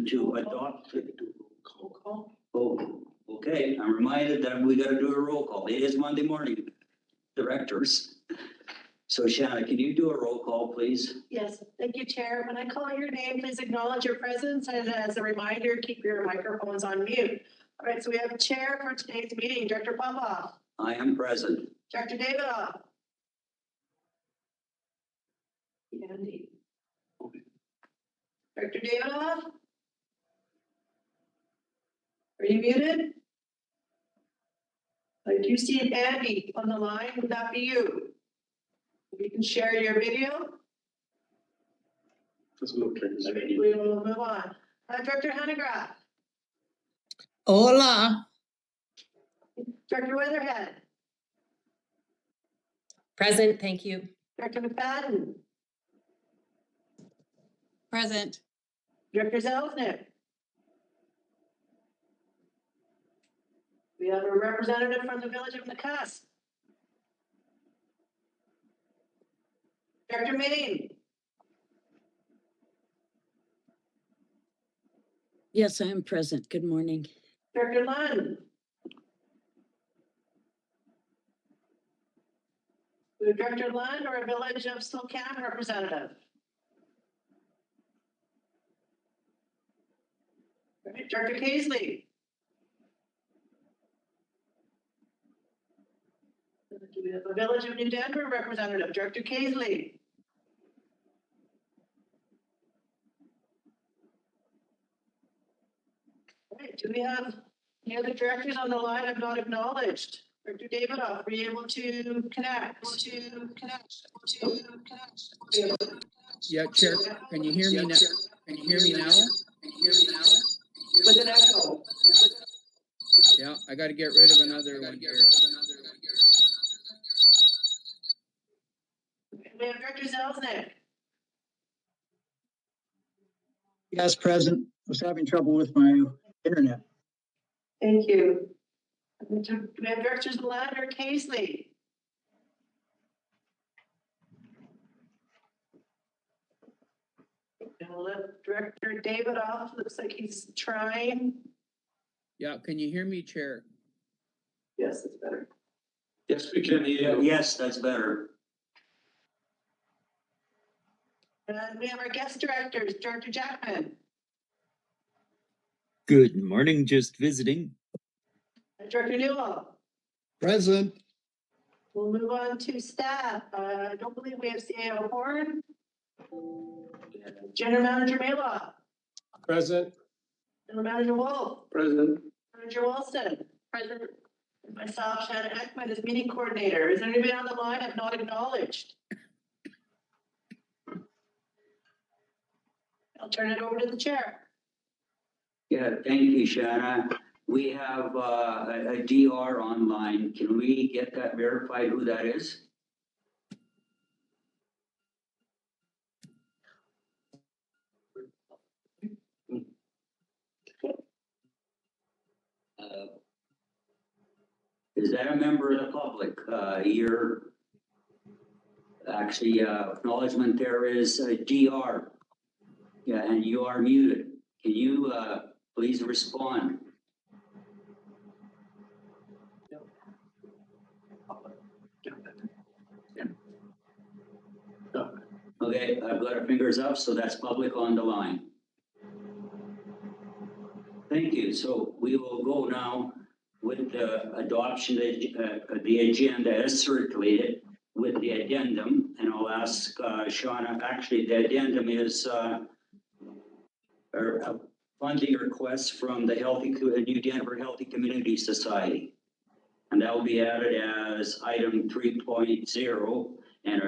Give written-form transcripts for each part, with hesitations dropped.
motion to adopt. Oh, okay, I'm reminded that we gotta do a roll call. It is Monday morning, directors. So Shanna, can you do a roll call, please? Yes, thank you, Chair. When I call your name, please acknowledge your presence, and as a reminder, keep your microphones on mute. All right, so we have a chair for today's meeting, Director Popoff, I am present. Director Davidoff. Andy. Director Davidoff? Are you muted? I do see Andy on the line. Would that be you? You can share your video. Okay, we will move on. Director Hanegraaff, Hola. Director Weatherhead, Present, thank you. Director McFadden, Present. Director Zelznick. We have a representative from the village of Nakusp. Director Main, Yes, I am present. Good morning. Director Lund. We have Director Lund or a village of Spokane representative. All right, Director Casely. Do we have a village of New Denver representative? Director Casely. All right, do we have any other directors on the line I've not acknowledged? Director Davidoff, were you able to connect? Yeah, Chair, can you hear me now? Can you hear me now? With an echo. Yeah, I gotta get rid of another one here. We have Director Zelznick. Yes, present. I was having trouble with my internet. Thank you. Do we have Directors Lund or Casely? And we'll let Director Davidoff, looks like he's trying. Yeah, can you hear me, Chair? Yes, it's better. Yes, we can hear you. Yes, that's better. And we have our guest directors, Director Jackman, Good morning, just visiting. and Director Newell. Present. We'll move on to staff. I don't believe we have CAO Horn. General Manager Maylaw, Present. General Manager Wolf, Present. Manager Wilson, President, and myself, Shannon Ekman, as meeting coordinator. Is there anybody on the line I've not acknowledged? I'll turn it over to the chair. Yeah, thank you, Shanna. We have a DR online. Can we get that verified who that is? Is that a member of the public? Your actually acknowledgement there is a DR. Yeah, and you are muted. Can you please respond? Okay, I've got our fingers up, so that's public on the line. Thank you. So we will go now with the adoption of the agenda as circulated with the addendum, and I'll ask Shauna, actually the addendum is a funding request from the New Denver Healthy Community Society. And that will be added as item 3.0, and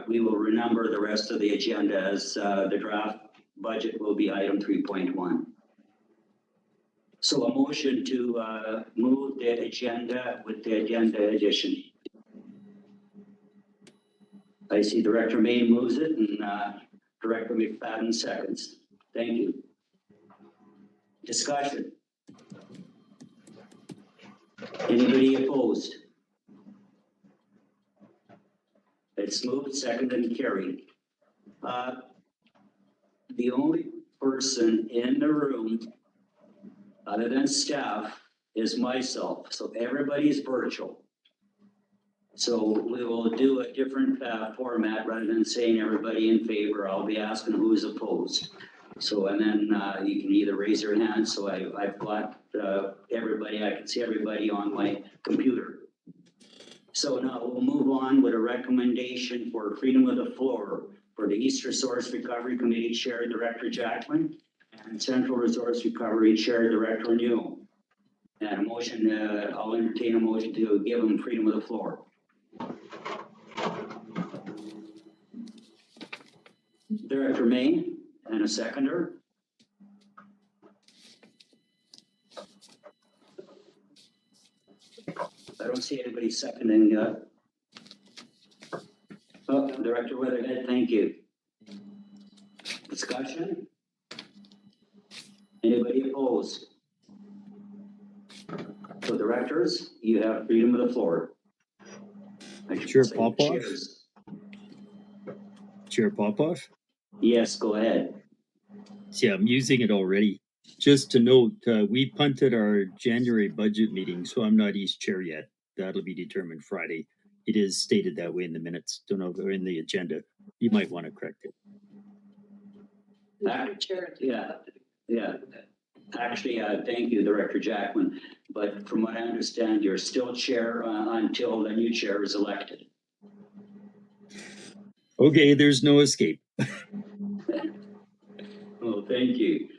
we will renumber the rest of the agenda as the draft budget will be item 3.1. So a motion to move the agenda with the agenda addition. I see Director Main moves it and Director McFadden seconds. Thank you. Discussion. Anybody opposed? It's moved, seconded, and carried. The only person in the room, other than staff, is myself. So everybody's virtual. So we will do a different format rather than saying everybody in favor. I'll be asking who's opposed. So, and then you can either raise your hand. So I've got everybody, I can see everybody on my computer. So now we'll move on with a recommendation for freedom of the floor for the East Resource Recovery Committee Chair Director Jackman and Central Resource Recovery Chair Director Newell. And a motion, I'll entertain a motion to give them freedom of the floor. Director May, and a seconder. I don't see anybody seconding. Oh, Director Weatherhead, thank you. Discussion? Anybody opposed? So directors, you have freedom of the floor. Chair Popoff? Cheers. Chair Popoff? Yes, go ahead. Yeah, I'm using it already. Just to note, we punted our January budget meeting, so I'm not East Chair yet. That'll be determined Friday. It is stated that way in the minutes. Don't know if they're in the agenda. You might want to correct it. Yeah. Actually, thank you, Director Jackman. But from what I understand, you're still chair until the new chair is elected. Okay, there's no escape. Oh, thank you.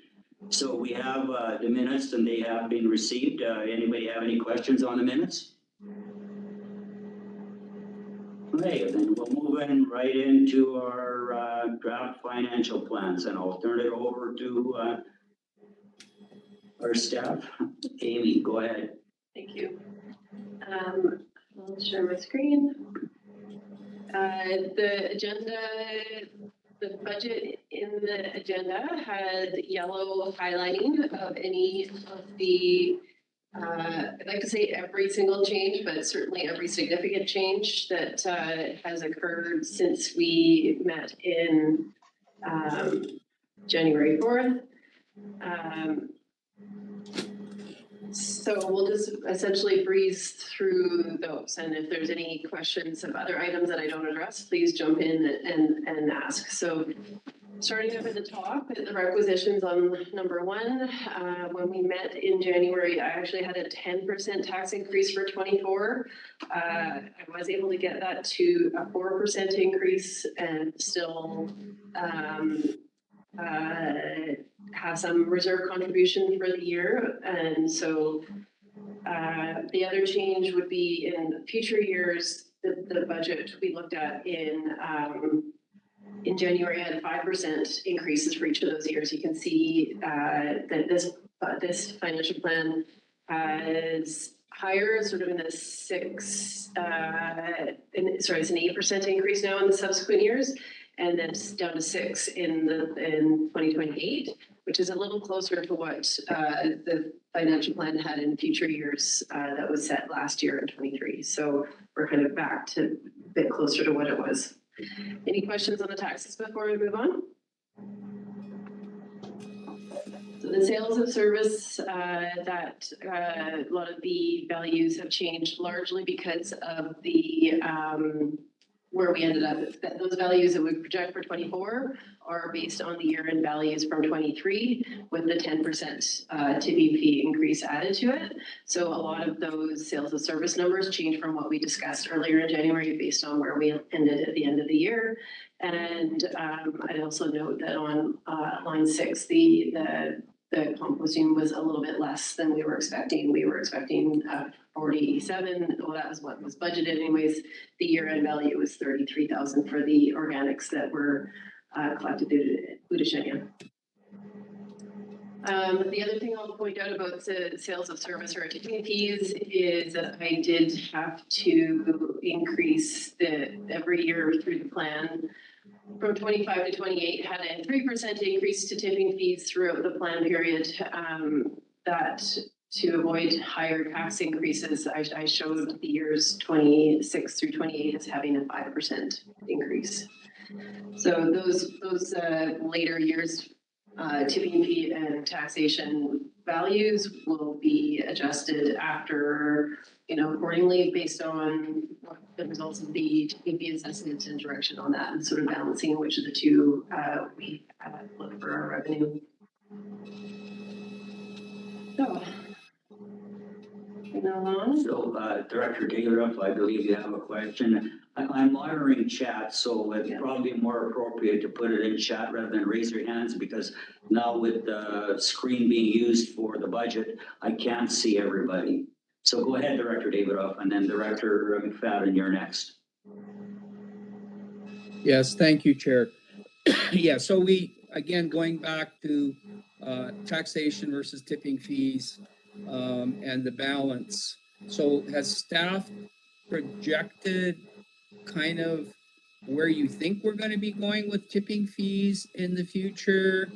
So we have the minutes and they have been received. Anybody have any questions on the minutes? Okay, then we'll move in right into our draft financial plans, and I'll turn it over to our staff. Amy, go ahead. Thank you. I'll share my screen. The agenda, the budget in the agenda had yellow highlighting of any of the, I'd like to say every single change, but certainly every significant change that has occurred since we met in January 4th. So we'll just essentially breeze through those, and if there's any questions of other items that I don't address, please jump in and ask. So starting up at the top, the requisitions on number 1, when we met in January, I actually had a 10% tax increase for 24. I was able to get that to a 4% increase and still have some reserve contribution for the year. And so the other change would be in future years, the budget we looked at in January had 5% increases for each of those years. You can see that this financial plan is higher, sort of in the it's an 8% increase now in the subsequent years, and then it's down to 6 in 2028, which is a little closer to what the financial plan had in future years that was set last year in 23. So we're kind of back to a bit closer to what it was. Any questions on the taxes before we move on? So the sales of service, that a lot of the values have changed largely because of the where we ended up. Those values that we project for 24 are based on the year-end values from 23 with the 10% TVP increase added to it. So a lot of those sales of service numbers change from what we discussed earlier in January based on where we ended at the end of the year. And I'd also note that on line 6, the composting was a little bit less than we were expecting. We were expecting 47. Well, that was what was budgeted anyways. The year-end value was 33,000 for the organics that were collected at Udashenya. The other thing I'll point out about the sales of service or tipping fees is that I did have to increase every year through the plan. From 25 to 28 had a 3% increase to tipping fees throughout the plan period. That to avoid higher tax increases, I showed the years 26 through 28 as having a 5% increase. So those later years tipping fee and taxation values will be adjusted after, accordingly based on the results of the tipping fee assessment and direction on that, and sort of balancing which of the two we look for our revenue. So, moving along. So, Director Davidoff, I believe you have a question. I'm monitoring chat, so it's probably more appropriate to put it in chat rather than raise your hands, because now with the screen being used for the budget, I can't see everybody. So go ahead, Director Davidoff, and then Director McFadden, you're next. Yes, thank you, Chair. Yeah, so we, again, going back to taxation versus tipping fees and the balance. So has staff projected kind of where you think we're going to be going with tipping fees in the future?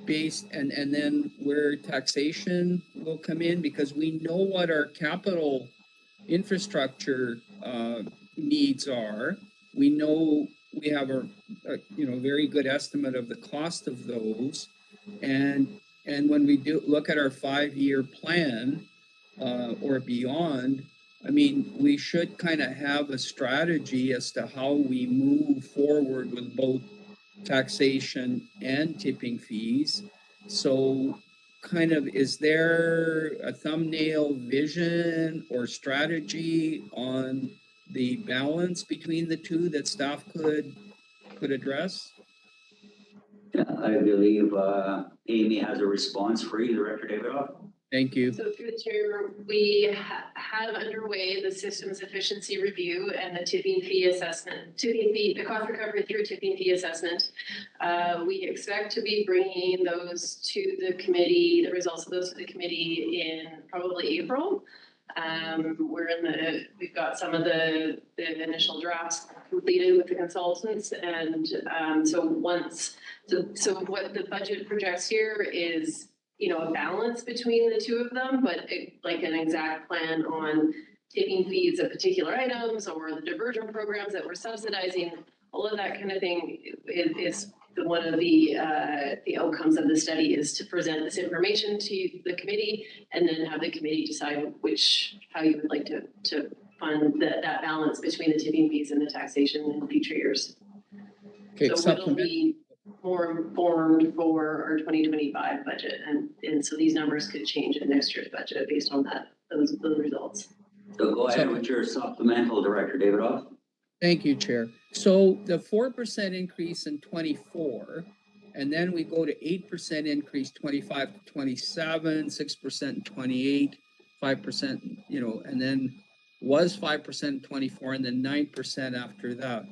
Based and then where taxation will come in, because we know what our capital infrastructure needs are. We know we have a very good estimate of the cost of those, and when we do look at our 5-year plan or beyond, I mean, we should kind of have a strategy as to how we move forward with both taxation and tipping fees. So kind of, is there a thumbnail vision or strategy on the balance between the two that staff could address? Yeah, I believe Amy has a response for you, Director Davidoff. Thank you. So through the chair, we have underway the systems efficiency review and the tipping fee assessment, the cost recovery through tipping fee assessment. We expect to be bringing those to the committee, the results of those to the committee in probably April. We've got some of the initial drafts completed with the consultants, and so what the budget projects here is, a balance between the two of them, but like an exact plan on tipping fees of particular items or the diversion programs that we're subsidizing, all of that kind of thing is one of the outcomes of the study, is to present this information to the committee and then have the committee decide how you would like to fund that balance between the tipping fees and the taxation in future years. Okay, So it'll be more informed for our 2025 budget, and so these numbers could change in next year's budget based on those results. So go ahead with your supplemental, Director Davidoff. Thank you, Chair. So the 4% increase in 24, and then we go to 8% increase 25 to 27, 6% in 28, 5%, and then was 5% in 24, and then 9% after that.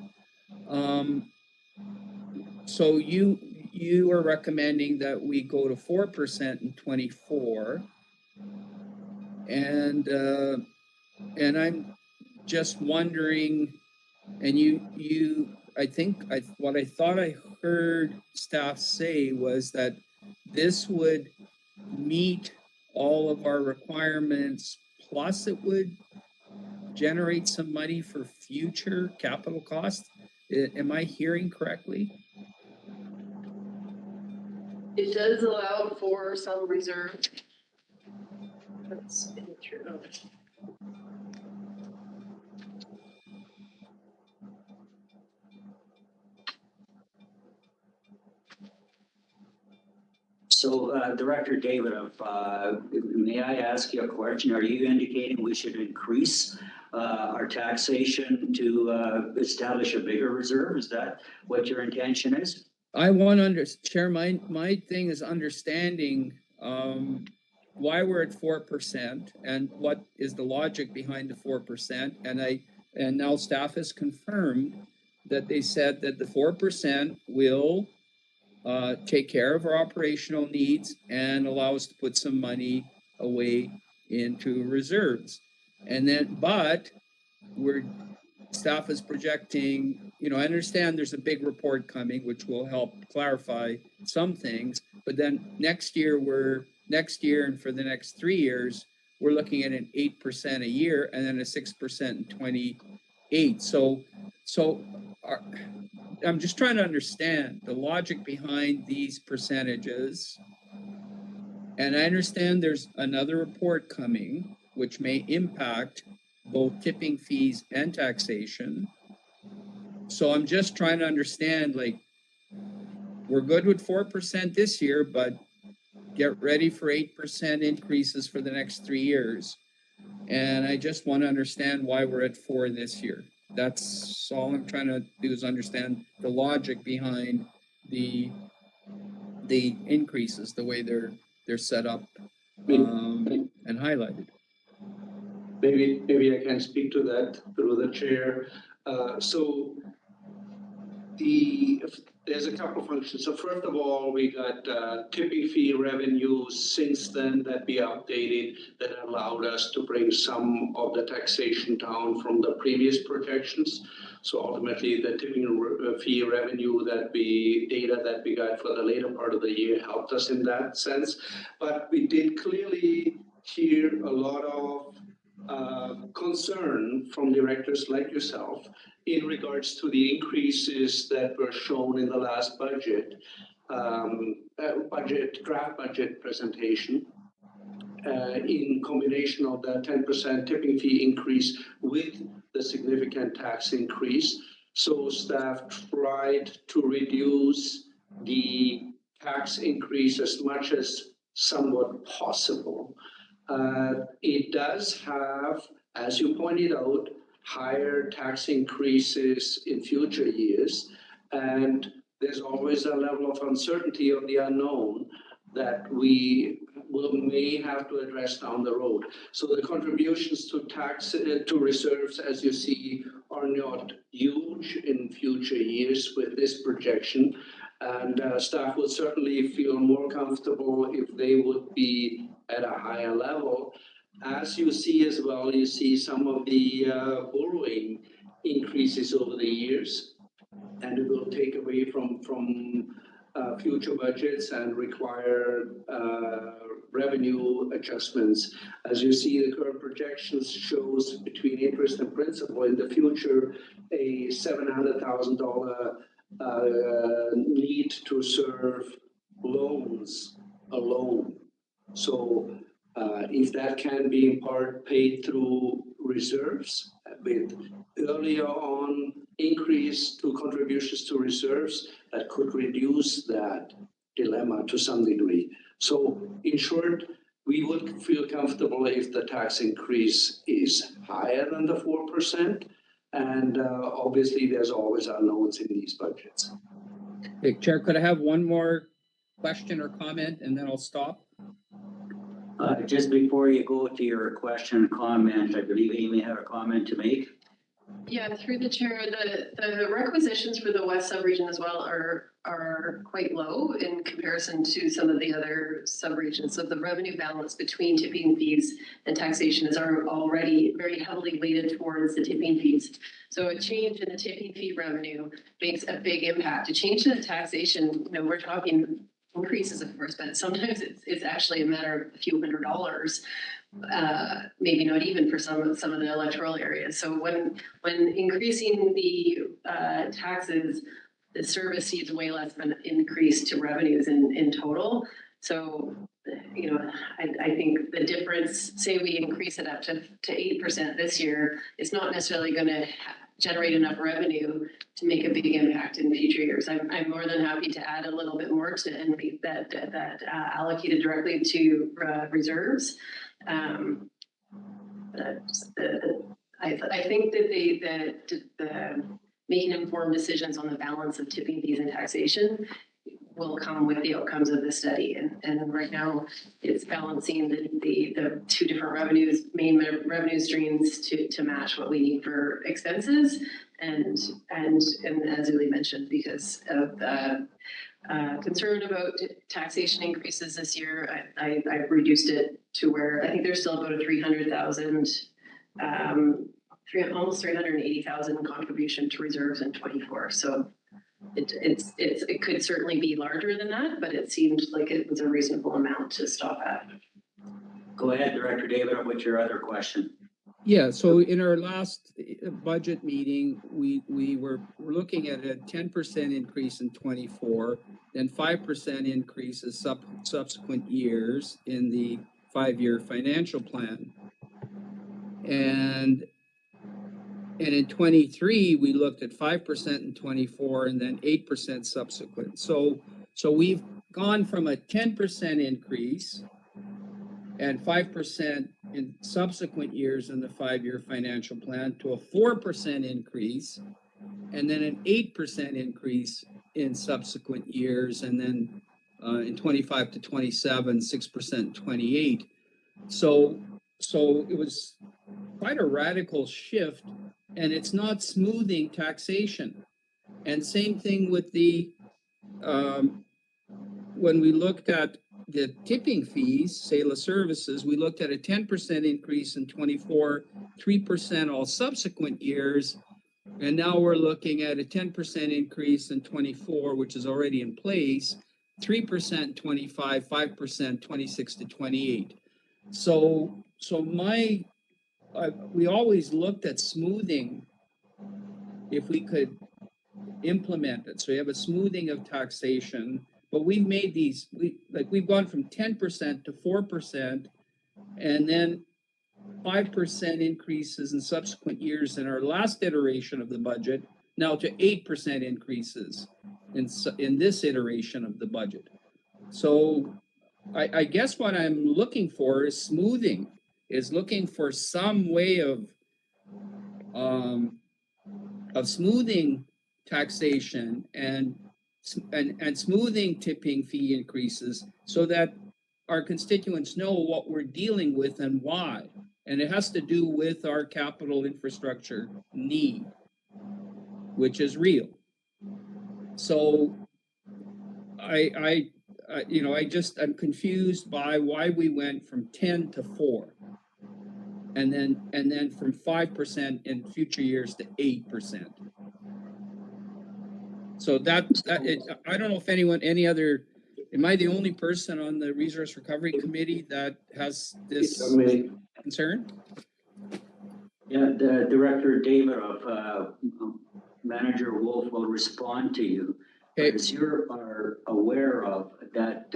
So you are recommending that we go to 4% in 24, and I'm just wondering, and what I thought I heard staff say was that this would meet all of our requirements, plus it would generate some money for future capital costs. Am I hearing correctly? It does allow for some reserve. That's true. So, Director Davidoff, may I ask you a question? Are you indicating we should increase our taxation to establish a bigger reserve? Is that what your intention is? I want to Chair, my thing is understanding why we're at 4% and what is the logic behind the 4%. And now staff has confirmed that they said that the 4% will take care of our operational needs and allow us to put some money away into reserves. And then, but staff is projecting, I understand there's a big report coming, which will help clarify some things, but then next year and for the next 3 years, we're looking at an 8% a year and then a 6% in 28. So I'm just trying to understand the logic behind these percentages. And I understand there's another report coming, which may impact both tipping fees and taxation. So I'm just trying to understand, like, we're good with 4% this year, but get ready for 8% increases for the next 3 years. And I just want to understand why we're at 4 this year. That's all I'm trying to do, is understand the logic behind the increases, the way they're set up and highlighted. Maybe I can speak to that through the chair. So there's a couple functions. So first of all, we got tipping fee revenues since then that we updated, that allowed us to bring some of the taxation down from the previous projections. So ultimately, the tipping fee revenue data that we got for the later part of the year helped us in that sense. But we did clearly hear a lot of concern from directors like yourself in regards to the increases that were shown in the last draft budget presentation, in combination of the 10% tipping fee increase with the significant tax increase. So staff tried to reduce the tax increase as much as somewhat possible. It does have, as you pointed out, higher tax increases in future years, and there's always a level of uncertainty of the unknown that we may have to address down the road. So the contributions to reserves, as you see, are not huge in future years with this projection, and staff would certainly feel more comfortable if they would be at a higher level. As you see as well, you see some of the borrowing increases over the years, and it will take away from future budgets and require revenue adjustments. As you see, the current projections shows between interest and principal in the future a $700,000 need to serve loans alone. So if that can be in part paid through reserves with earlier on increase to contributions to reserves, that could reduce that dilemma to some degree. So in short, we would feel comfortable if the tax increase is higher than the 4%. And obviously there's always unknowns in these budgets. Hey, Chair, could I have one more question or comment and then I'll stop? Just before you go to your question and comment, I believe Amy had a comment to make. Yeah, through the chair, the requisitions for the west subregion as well are quite low in comparison to some of the other subregions. So the revenue balance between tipping fees and taxation is already very heavily weighted towards the tipping fees. So a change in the tipping fee revenue makes a big impact. A change in the taxation, we're talking increases, of course, but sometimes it's actually a matter of a few $100s. Maybe not even for some of the electoral areas. So when increasing the taxes, the service sees way less of an increase to revenues in total. So, I think the difference, say we increase it up to 8% this year, it's not necessarily going to generate enough revenue to make a big impact in future years. I'm more than happy to add a little bit more to and make that allocated directly to reserves. I think that the making informed decisions on the balance of tipping fees and taxation will come with the outcomes of the study. And right now it's balancing the two different main revenue streams to match what we need for expenses. And as Uli mentioned, because of concern about taxation increases this year, I've reduced it to where I think there's still about a 300,000, almost 380,000 contribution to reserves in 24. So it could certainly be larger than that, but it seemed like it was a reasonable amount to stop at. Go ahead, Director David, what's your other question? Yeah, so in our last budget meeting, we're looking at a 10% increase in 24, then 5% increase in subsequent years in the 5-year financial plan. And in 23, we looked at 5% in 24 and then 8% subsequent. So we've gone from a 10% increase and 5% in subsequent years in the 5-year financial plan to a 4% increase, and then an 8% increase in subsequent years, and then in 25 to 27, 6%, 28. So it was quite a radical shift, and it's not smoothing taxation. And same thing with the when we looked at the tipping fees, sale of services, we looked at a 10% increase in 24, 3% all subsequent years. And now we're looking at a 10% increase in 24, which is already in place, 3% 25, 5%, 26 to 28. So we always looked at smoothing if we could implement it. So you have a smoothing of taxation, but we've made these, we've gone from 10% to 4%, and then 5% increases in subsequent years in our last iteration of the budget, now to 8% increases in this iteration of the budget. So I guess what I'm looking for is smoothing, is looking for some way of smoothing taxation and smoothing tipping fee increases so that our constituents know what we're dealing with and why. And it has to do with our capital infrastructure need, which is real. So I'm confused by why we went from 10 to 4, and then from 5% in future years to 8%. So I don't know if am I the only person on the Resource Recovery Committee that has this concern? Yeah, the Director David of Manager Wolf will respond to you. Okay. As you are aware of that,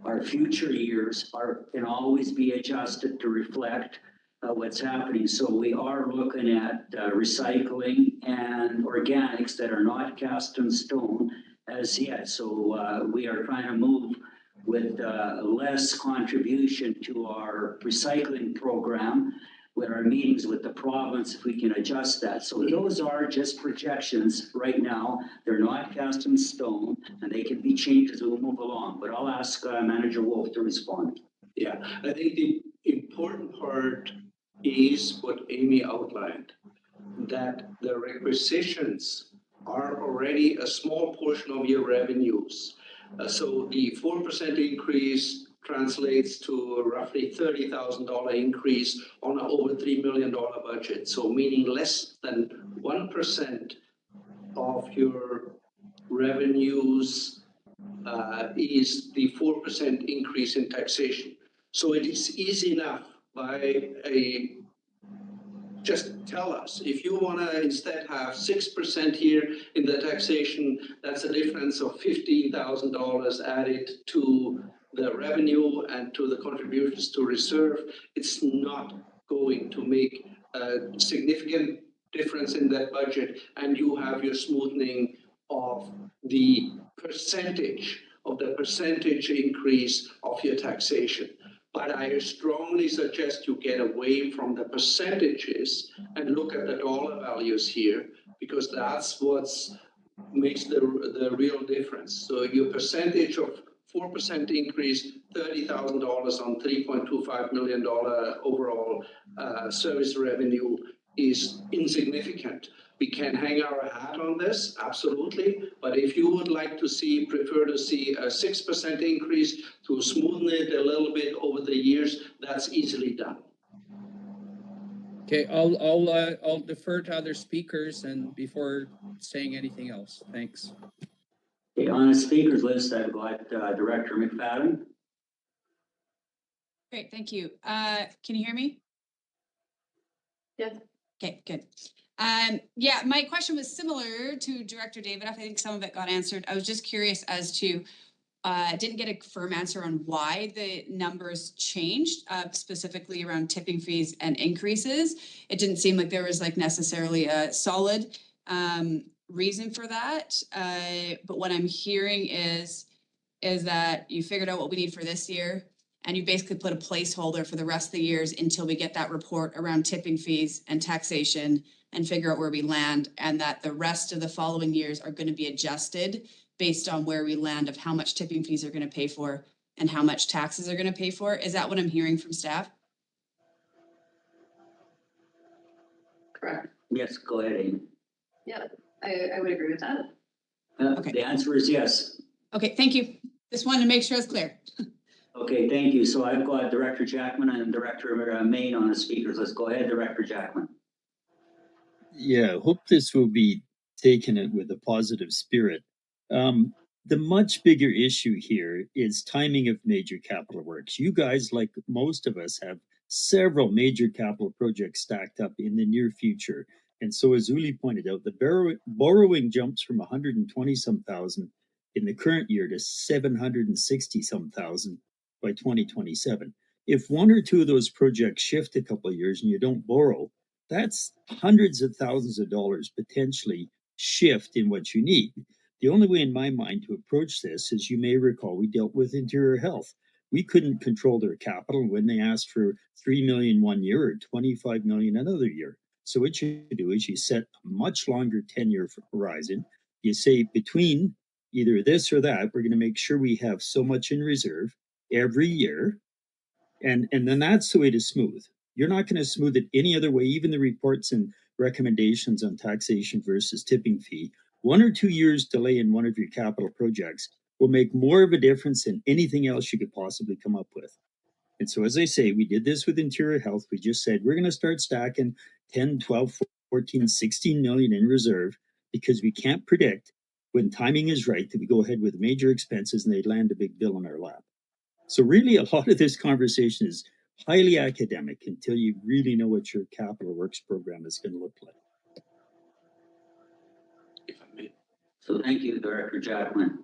our future years can always be adjusted to reflect what's happening. So we are looking at recycling and organics that are not cast in stone as yet. So we are trying to move with less contribution to our recycling program with our meetings with the province, if we can adjust that. So those are just projections right now. They're not cast in stone, and they can be changed as we move along. But I'll ask Manager Wolf to respond. Yeah, I think the important part is what Amy outlined, that the requisitions are already a small portion of your revenues. So the 4% increase translates to a roughly $30,000 increase on an over $3 million budget. So meaning less than 1% of your revenues is the 4% increase in taxation. So it is easy enough just tell us, if you want to instead have 6% here in the taxation, that's a difference of $15,000 added to the revenue and to the contributions to reserve. It's not going to make a significant difference in that budget, and you have your smoothing of the percentage increase of your taxation. But I strongly suggest you get away from the percentages and look at the dollar values here, because that's what makes the real difference. So your percentage of 4% increase, $30,000 on $3.25 million overall service revenue is insignificant. We can hang our hat on this, absolutely. But if you would like to prefer to see a 6% increase to smoothen it a little bit over the years, that's easily done. Okay, I'll defer to other speakers and before saying anything else. Thanks. Okay, on the speakers list, I've got Director McFadden. Great, thank you. Can you hear me? Yes. Okay, good. Yeah, my question was similar to Director David. I think some of it got answered. I was just curious as to, didn't get a firm answer on why the numbers changed, specifically around tipping fees and increases. It didn't seem like there was like necessarily a solid reason for that. But what I'm hearing is that you figured out what we need for this year, and you basically put a placeholder for the rest of the years until we get that report around tipping fees and taxation and figure out where we land, and that the rest of the following years are going to be adjusted based on where we land of how much tipping fees are going to pay for and how much taxes are going to pay for. Is that what I'm hearing from staff? Correct. Yes, go ahead, Amy. Yeah, I would agree with that. Okay. The answer is yes. Okay, thank you. Just wanted to make sure it's clear. Okay, thank you. So I've got Director Jackman and Director Main on the speakers. Let's go ahead, Director Jackman. Yeah, hope this will be taken it with a positive spirit. The much bigger issue here is timing of major capital works. You guys, like most of us, have several major capital projects stacked up in the near future. And so, as Uli pointed out, the borrowing jumps from 120 some thousand in the current year to 760 some thousand by 2027. If one or two of those projects shift a couple of years and you don't borrow, that's hundreds of thousands of dollars potentially shift in what you need. The only way in my mind to approach this, as you may recall, we dealt with Interior Health. We couldn't control their capital when they asked for 3 million one year or 25 million another year. So what you do is you set a much longer 10-year horizon. You say between either this or that, we're going to make sure we have so much in reserve every year. And then that's the way to smooth. You're not going to smooth it any other way. Even the reports and recommendations on taxation versus tipping fee, 1 or 2 years delay in one of your capital projects will make more of a difference than anything else you could possibly come up with. And so, as I say, we did this with Interior Health. We just said, we're going to start stacking 10, 12, 14, 16 million in reserve because we can't predict when timing is right that we go ahead with major expenses and they land a big bill in our lap. So really, a lot of this conversation is highly academic until you really know what your capital works program is going to look like. If I may. So thank you, Director Jackman.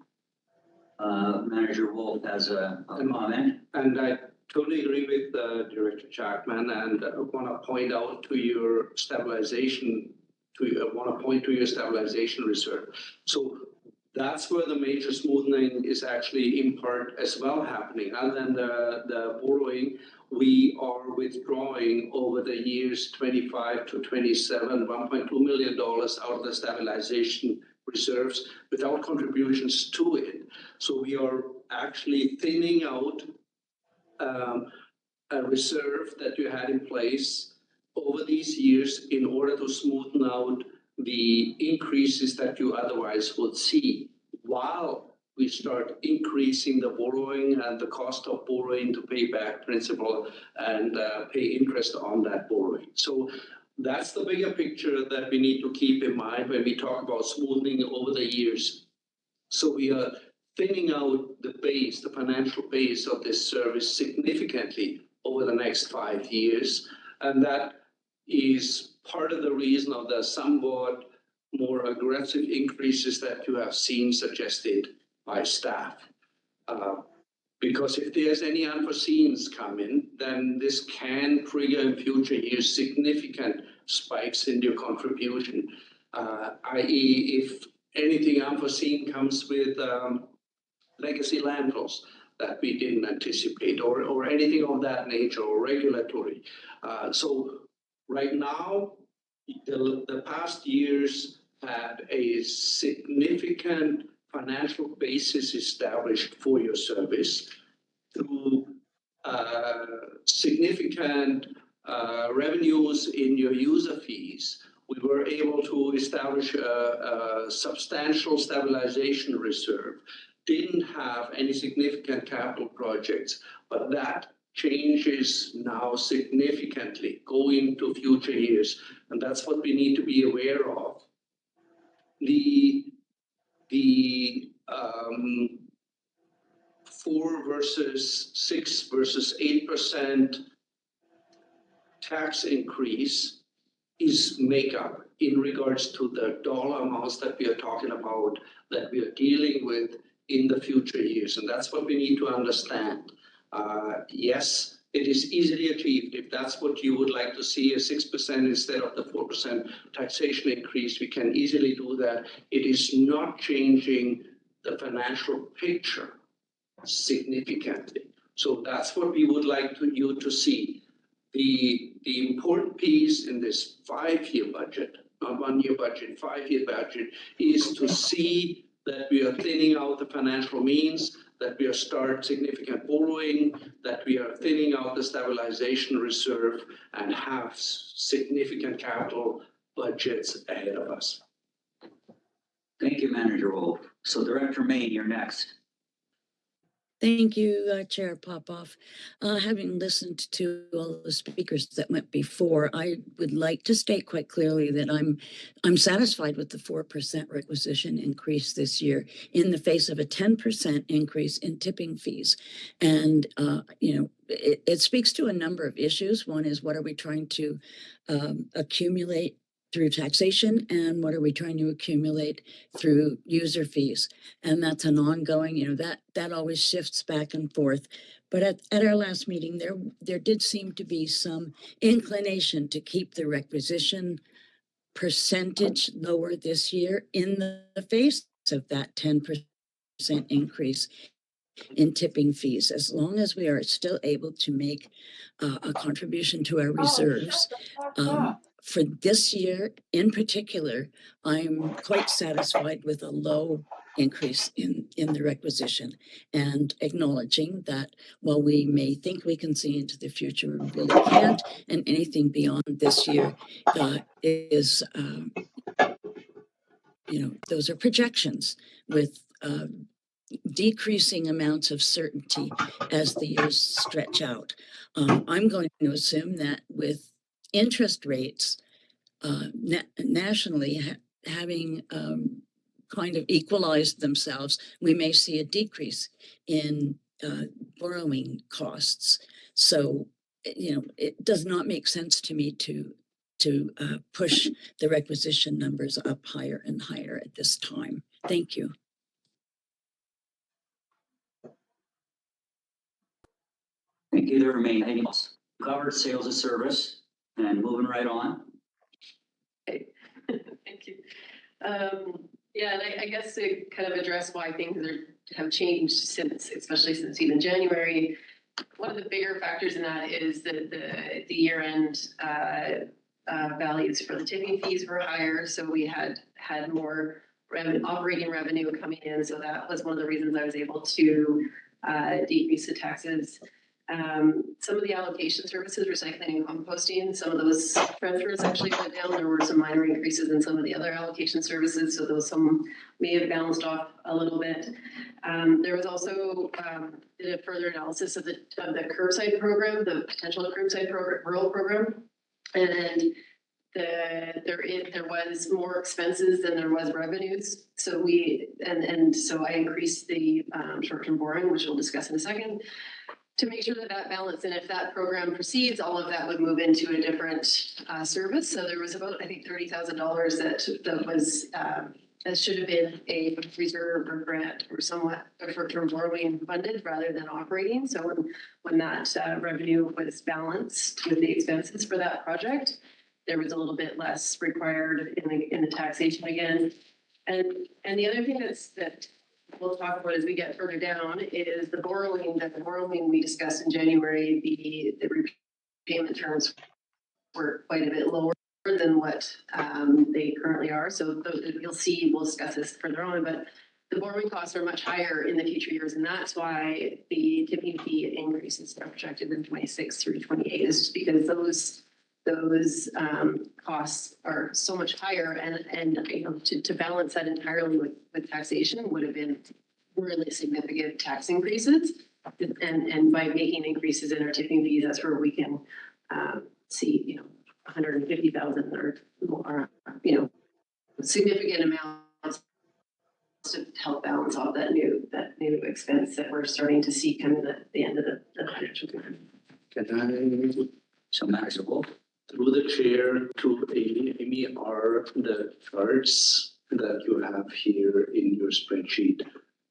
Manager Wolf has a comment. And I totally agree with Director Jackman, and I want to point out to your stabilization, point to your stabilization reserve. So that's where the major smoothing is actually in part as well happening. Other than the borrowing, we are withdrawing over the years 25 to 27, $1.2 million out of the stabilization reserves without contributions to it. So we are actually thinning out a reserve that you had in place over these years in order to smoothen out the increases that you otherwise would see, while we start increasing the borrowing and the cost of borrowing to pay back principal and pay interest on that borrowing. So that's the bigger picture that we need to keep in mind when we talk about smoothing over the years. So we are thinning out the base, the financial base of this service significantly over the next 5 years. And that is part of the reason of the somewhat more aggressive increases that you have seen suggested by staff. Because if there's any unforeseens coming, then this can trigger in future years significant spikes in your contribution. I.e., if anything unforeseen comes with legacy landfills that we didn't anticipate, or anything of that nature, or regulatory. So right now, the past years had a significant financial basis established for your service through significant revenues in your user fees. We were able to establish a substantial stabilization reserve. Didn't have any significant capital projects, but that changes now significantly going to future years. And that's what we need to be aware of. The 4 versus 6 versus 8% tax increase is makeup in regards to the dollar amounts that we are talking about, that we are dealing with in the future years. And that's what we need to understand. Yes, it is easily achieved. If that's what you would like to see, a 6% instead of the 4% taxation increase, we can easily do that. It is not changing the financial picture significantly. So that's what we would like you to see. The important piece in this 5-year budget, not 1-year budget, 5-year budget, is to see that we are thinning out the financial means, that we are start significant borrowing, that we are thinning out the stabilization reserve and have significant capital budgets ahead of us. Thank you, Manager Wolf. So Director Main, you're next. Thank you, Chair Popoff. Having listened to all the speakers that went before, I would like to state quite clearly that I'm satisfied with the 4% requisition increase this year in the face of a 10% increase in tipping fees. And, it speaks to a number of issues. One is, what are we trying to accumulate through taxation, and what are we trying to accumulate through user fees? And that's an ongoing, that always shifts back and forth. But at our last meeting, there did seem to be some inclination to keep the requisition percentage lower this year in the face of that 10% increase in tipping fees. As long as we are still able to make a contribution to our reserves, for this year in particular, I'm quite satisfied with a low increase in the requisition, and acknowledging that while we may think we can see into the future, we really can't, and anything beyond this year is, those are projections with decreasing amounts of certainty as the years stretch out. I'm going to assume that with interest rates nationally having kind of equalized themselves, we may see a decrease in borrowing costs. So, it does not make sense to me to push the requisition numbers up higher and higher at this time. Thank you. Thank you, there remain anything else? Covered sales and service, and moving right on. Thank you. And I guess to kind of address why things have changed especially since even January. One of the bigger factors in that is that the year-end values for the tipping fees were higher, so we had more operating revenue coming in. So that was one of the reasons I was able to decrease the taxes. Some of the allocation services, recycling and composting, some of those transfers actually went down. There were some minor increases in some of the other allocation services, so some may have balanced off a little bit. There was also did a further analysis of the curbside program, the potential curbside rural program, and there was more expenses than there was revenues. So so I increased the short-term borrowing, which we'll discuss in a second, to make sure that balance. And if that program proceeds, all of that would move into a different service. So there was about, I think, $30,000 that was that should have been a reserve or grant or somewhat a short-term borrowing funded rather than operating. So when that revenue was balanced with the expenses for that project, there was a little bit less required in the taxation again. And the other thing that we'll talk about as we get further down is the borrowing. That the borrowing we discussed in January, the repayment terms were quite a bit lower than what they currently are. So you'll see, we'll discuss this further on, but the borrowing costs are much higher in the future years, and that's why the tipping fee increases are projected in 26 through 28, is just because those costs are so much higher, and to balance that entirely with taxation would have been really significant tax increases, and by making increases in our tipping fees, that's where we can see 150,000 or significant amounts to help balance off that new expense that we're starting to see come in at the end of the financial year. So Manager Wolf. through the chair to Amy are the charts that you have here in your spreadsheet.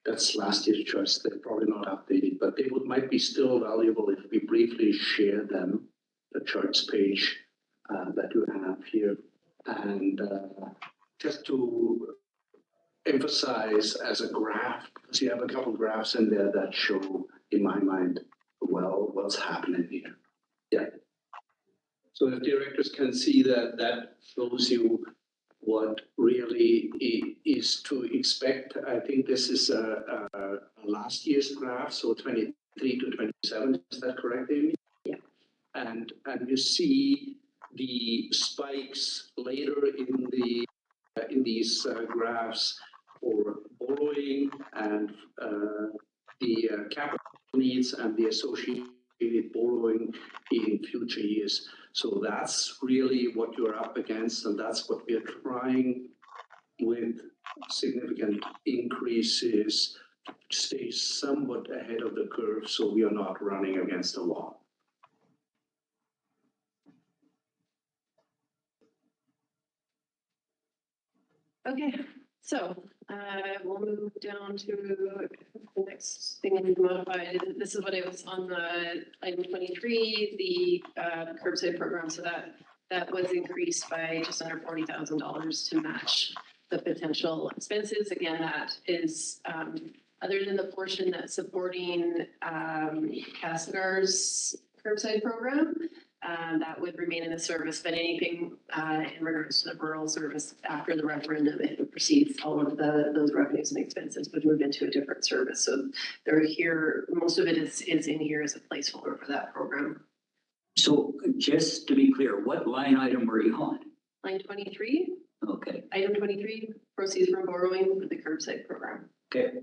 That's last year's charts. They're probably not updated, but they might be still valuable if we briefly share them, the charts page that you have here. And just to emphasize as a graph, because you have a couple graphs in there that show, in my mind, well, what's happening here. Yeah. So if directors can see that, that shows you what really is to expect. I think this is a last year's graph, so 23 to 27. Is that correct, Amy? Yeah. And you see the spikes later in these graphs for borrowing and the capital needs and the associated borrowing in future years. So that's really what you're up against, and that's what we are trying with significant increases to stay somewhat ahead of the curve so we are not running against the wall. Okay, so we'll move down to the next thing we modified. This is what it was on the item 23, the curbside program. So that was increased by just under $40,000 to match the potential expenses. Again, that is other than the portion that's supporting Castlegar's curbside program. That would remain in the service, but anything in regards to the rural service after the referendum, if it proceeds, all of those revenues and expenses would move into a different service. So they're here, most of it is in here as a placeholder for that program. So just to be clear, what line item were you on? Line 23, Okay, item 23, proceeds from borrowing for the curbside program. okay.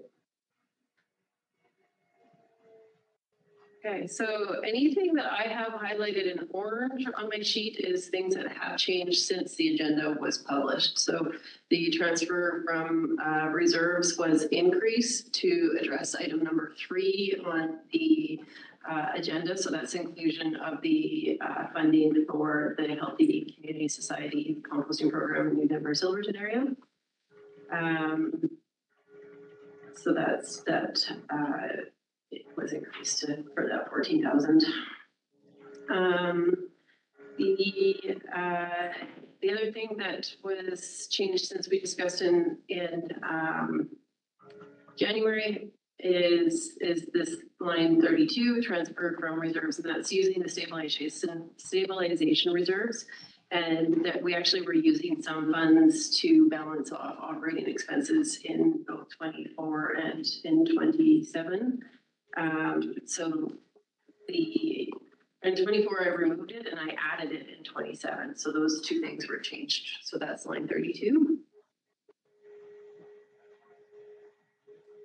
Okay, so anything that I have highlighted in orange on my sheet is things that have changed since the agenda was published. So the transfer from reserves was increased to address item number 3 on the agenda. So that's inclusion of the funding for the Healthy Community Society composting program in New Denver Silverton area. So that's that. It was increased for that 14,000. The other thing that was changed since we discussed in January is this line 32 transfer from reserves, and that's using the stabilization reserves, and that we actually were using some funds to balance off operating expenses in both 24 and in 27. So in 24, I removed it and I added it in 27. So those two things were changed. So that's line 32.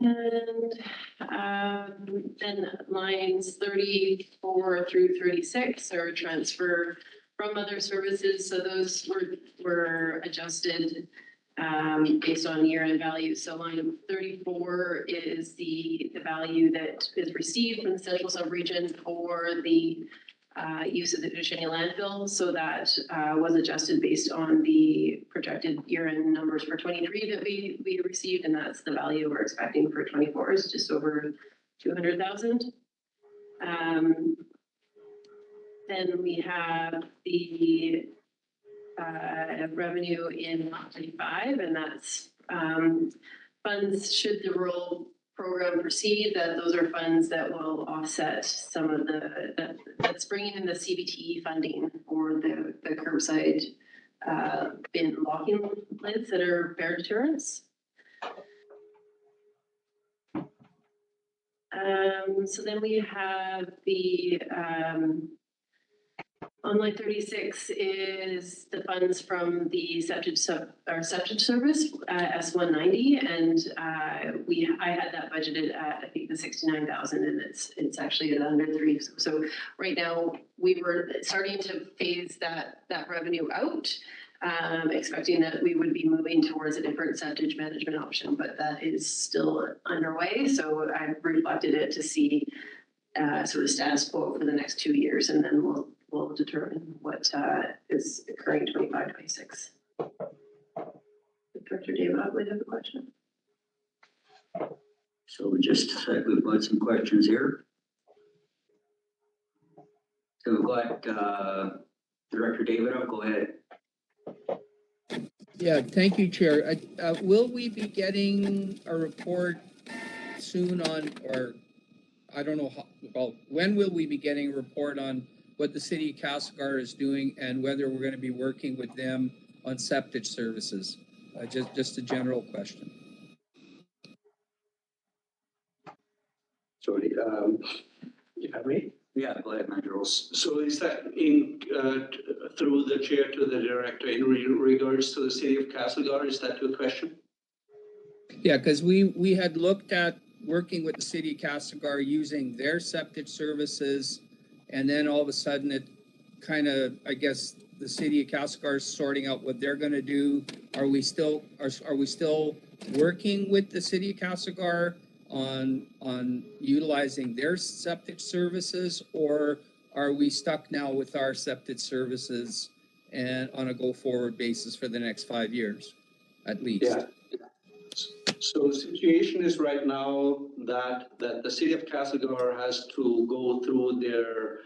And then lines 34 through 36 are transfer from other services. So those were adjusted based on year-end value. So line 34 is the value that is received from the central subregion for the use of the Duchesne landfill. So that was adjusted based on the projected year-end numbers for 23 that we received, and that's the value we're expecting for 24 is just over 200,000. Then we have the revenue in 25, and that's funds should the rural program proceed, that those are funds that will offset some of that's bringing in the CBT funding for the curbside bin locking lids that are bear deterrents. So then we have the on line 36 is the funds from the septic service, S190, and I had that budgeted at I think the 69,000, and it's actually at under 3. So right now we were starting to phase that revenue out, expecting that we would be moving towards a different septic management option, but that is still underway. So I reflected it to see sort of status quo for the next 2 years, and then we'll determine what is occurring 25, 26. Director David, I would have a question. So just a sec, we've got some questions here. So we've got, Director David, I'll go ahead. Yeah, thank you, Chair. Will we be getting a report soon on, or I don't know how, well, when will we be getting a report on what the city of Castlegar is doing and whether we're going to be working with them on septic services? Just a general question. Sorry, if I may. Yeah, go ahead, Manager Rose. So is that in, through the chair to the director in regards to the city of Castlegar? Is that your question? Yeah, because we had looked at working with the city of Castlegar using their septic services, and then all of a sudden it kind of, I guess, the city of Castlegar is sorting out what they're going to do. Are we still working with the city of Castlegar on utilizing their septic services, or are we stuck now with our septic services and on a go-forward basis for the next 5 years, at least? Yeah. So the situation is right now that the city of Castlegar has to go through their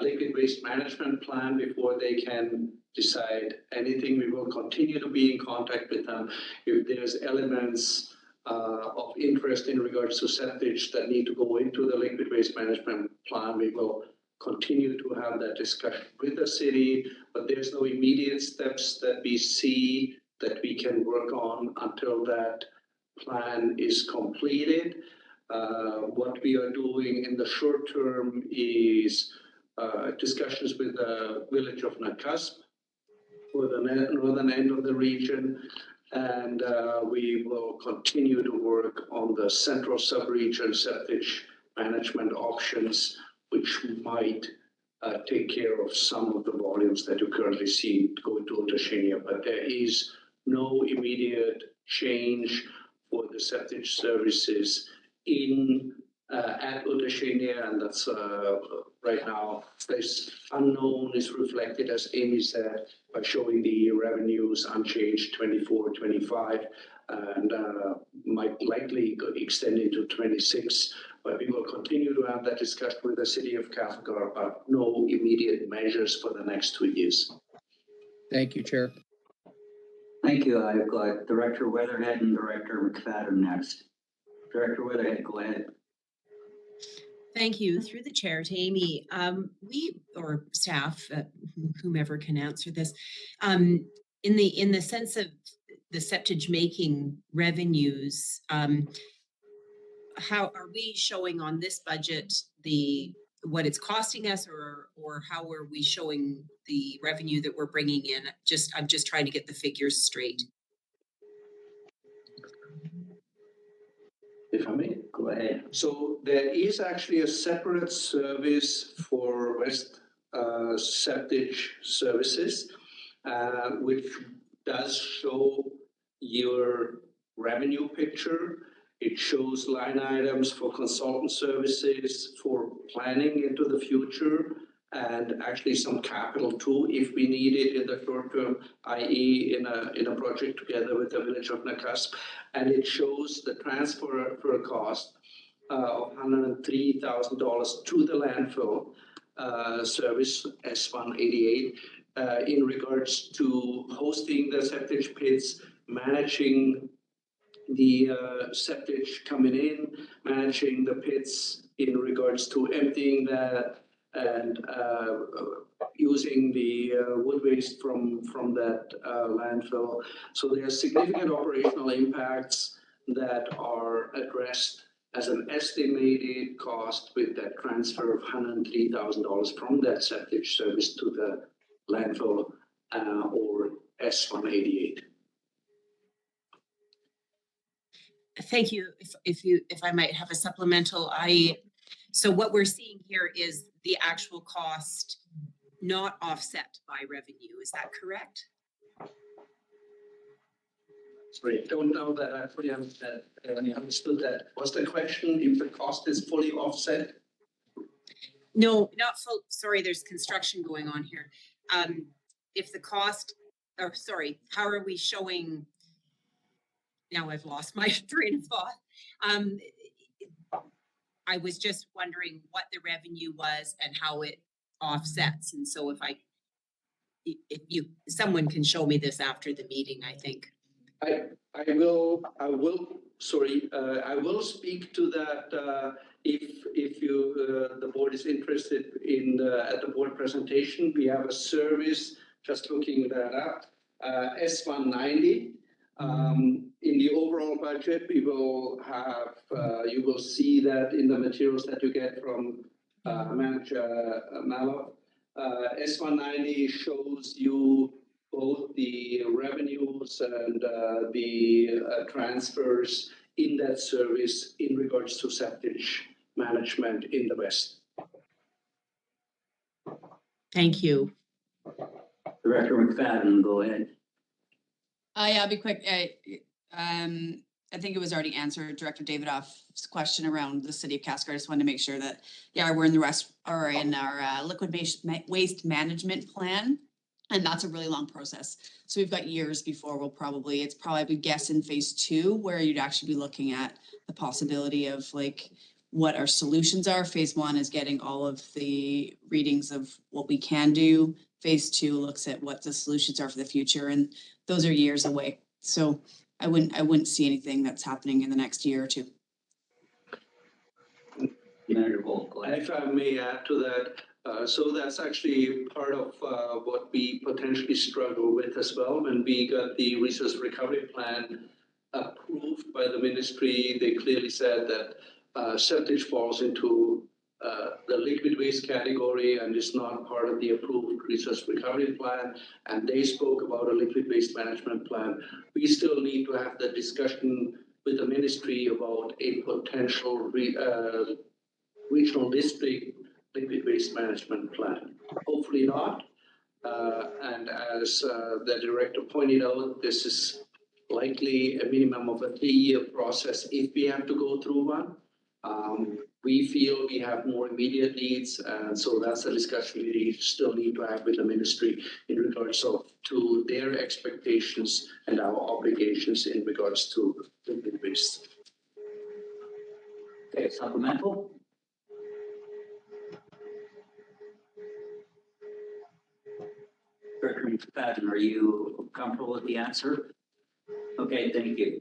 liquid waste management plan before they can decide anything. We will continue to be in contact with them. If there's elements of interest in regards to septic that need to go into the liquid waste management plan, we will continue to have that discussion with the city, but there's no immediate steps that we see that we can work on until that plan is completed. What we are doing in the short term is discussions with the village of Nakusp for the northern end of the region. And we will continue to work on the central sub-region septic management options, which might take care of some of the volumes that you currently see going to Otashania. But there is no immediate change for the septic services in at Otashania, and that's right now this unknown is reflected, as Amy said, by showing the revenues unchanged 24, 25, and might likely extend into 26. But we will continue to have that discussion with the city of Castlegar about no immediate measures for the next 2 years. Thank you, Chair. Thank you. I've got Director Weatherhead and Director McFadden next. Director Weatherhead, go ahead. Thank you. Through the chair to Amy, we or staff, whomever can answer this, in the sense of the septic making revenues, how are we showing on this budget what it's costing us, or how are we showing the revenue that we're bringing in? I'm just trying to get the figures straight. If I may, go ahead. So there is actually a separate service for West Septic Services, which does show your revenue picture. It shows line items for consultant services, for planning into the future, and actually some capital too, if we need it in the short term, i.e. in a project together with the village of Nakusp. And it shows the transfer for a cost of $103,000 to the landfill service S188 in regards to hosting the septic pits, managing the septic coming in, managing the pits in regards to emptying that, and using the wood waste from that landfill. So there are significant operational impacts that are addressed as an estimated cost with that transfer of $103,000 from that septic service to the landfill or S188. Thank you. If I might have a supplemental, so what we're seeing here is the actual cost not offset by revenue. Is that correct? Sorry, I don't know that I fully understood that. Was the question if the cost is fully offset? No, not full. Sorry, there's construction going on here. if the cost, or sorry, how are we showing? Now I've lost my train of thought. I was just wondering what the revenue was and how it offsets. And so someone can show me this after the meeting, I think. I will speak to that, if you, the board is interested in, at the board presentation, we have a service, just looking that up, S190. In the overall budget, we will have, you will see that in the materials that you get from, Manager Mallow. S190 shows you both the revenues and the transfers in that service in regards to septage management in the West. Thank you. Director McFadden, go ahead. Yeah, I'll be quick. I think it was already answered, Director Davidoff's question around the city of Casco. I just wanted to make sure that, yeah, we're in the rest, or in our liquid waste management plan. And that's a really long process. So we've got years before it's probably guess in phase 2, where you'd actually be looking at the possibility of like what our solutions are. Phase 1 is getting all of the readings of what we can do. Phase 2 looks at what the solutions are for the future, and those are years away. So I wouldn't see anything that's happening in the next year or 2. Manager Bolt, go And ahead. if I may add to that, so that's actually part of what we potentially struggle with as well. When we got the resource recovery plan approved by the ministry, they clearly said that septage falls into the liquid waste category and is not part of the approved resource recovery plan. And they spoke about a liquid waste management plan. We still need to have the discussion with the ministry about a potential regional district liquid waste management plan. Hopefully not. And as the director pointed out, this is likely a minimum of a 3-year process if we have to go through one. We feel we have more immediate needs, and so that's a discussion we still need to have with the ministry in regards to their expectations and our obligations in regards to liquid waste. Okay, supplemental? Director McFadden, are you comfortable with the answer? Okay, thank you.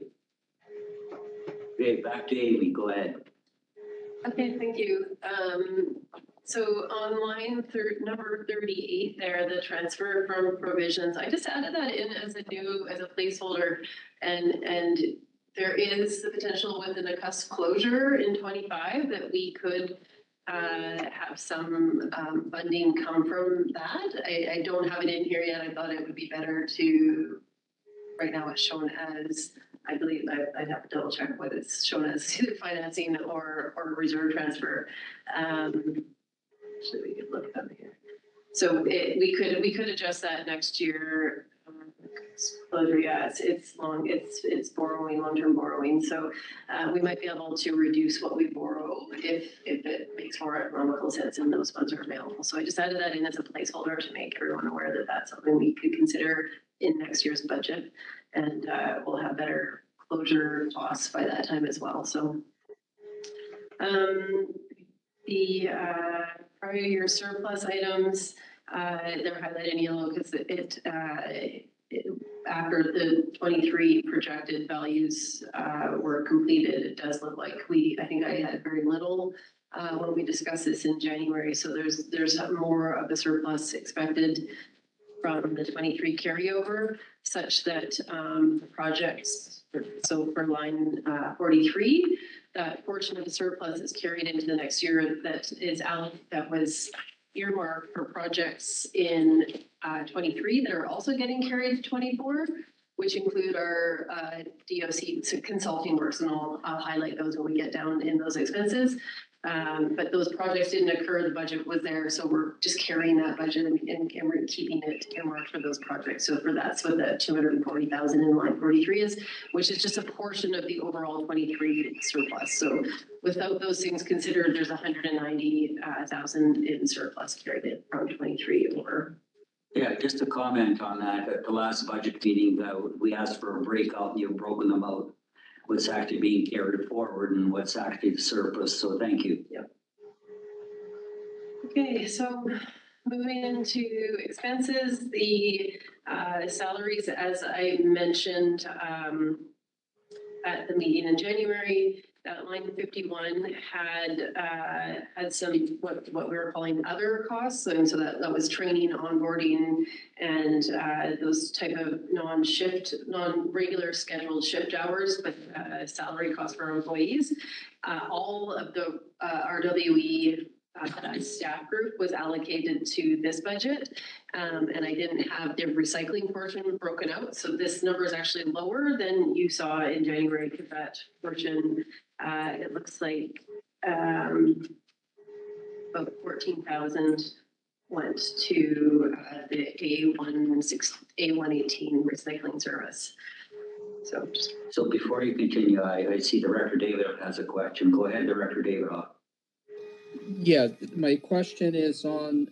Okay, back to Amy, go ahead. Okay, thank you. So on line number 38 there, the transfer from provisions, I just added that in as a placeholder, and there is the potential within a cusp closure in 25 that we could have some funding come from that. I don't have it in here yet. I thought it would be better to, right now it's shown as, I believe I'd have to double check what it's shown as, either financing or reserve transfer. Actually, we could look it up here. So we could adjust that next year. Closure, yeah, it's borrowing, long-term borrowing. So we might be able to reduce what we borrow if it makes more economical sense and those funds are available. So I just added that in as a placeholder to make everyone aware that that's something we could consider in next year's budget. And we'll have better closure costs by that time as well. So the prior year surplus items, they're highlighted in yellow because after the 23 projected values were completed, it does look like I think I had very little when we discussed this in January. So there's more of the surplus expected from the 23 carryover, such that projects, so for line 43, that portion of the surplus is carried into the next year that was earmarked for projects in 23 that are also getting carried to 24, which include our DOC consulting works, and I'll highlight those when we get down in those expenses. But those projects didn't occur, the budget was there, so we're just carrying that budget and we're keeping it earmarked for those projects. So for that's what the 240,000 in line 43 is, which is just a portion of the overall 23 surplus. So without those things considered, there's 190,000 in surplus carried in from 23 over. Yeah, just a comment on that. At the last budget meeting, we asked for a breakout and you've broken them out. What's actually being carried forward and what's actually the surplus. So thank you. Okay, so moving into expenses, the salaries, as I mentioned at the meeting in January, that line 51 had some what we were calling other costs, and so that was training, onboarding, and those type of non-regular scheduled shift hours, but salary costs for employees. All of the RWE staff group was allocated to this budget, and I didn't have the recycling portion broken out. So this number is actually lower than you saw in January, because that portion, it looks like about 14,000 went to the A118 recycling service. So just. So before you continue, I see Director David has a question. Go ahead, Director David. Yeah, my question is on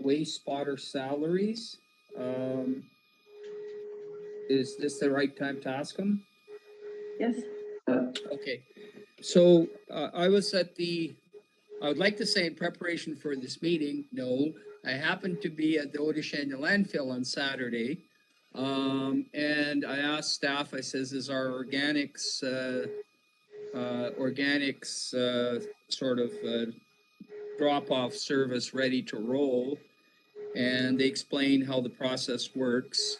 waste spotter salaries. Is this the right time to ask them? Yes. Okay, so I would like to say in preparation for this meeting, no, I happened to be at the Odishanya landfill on Saturday. And I asked staff, I says, is our organics sort of drop-off service ready to roll? And they explained how the process works.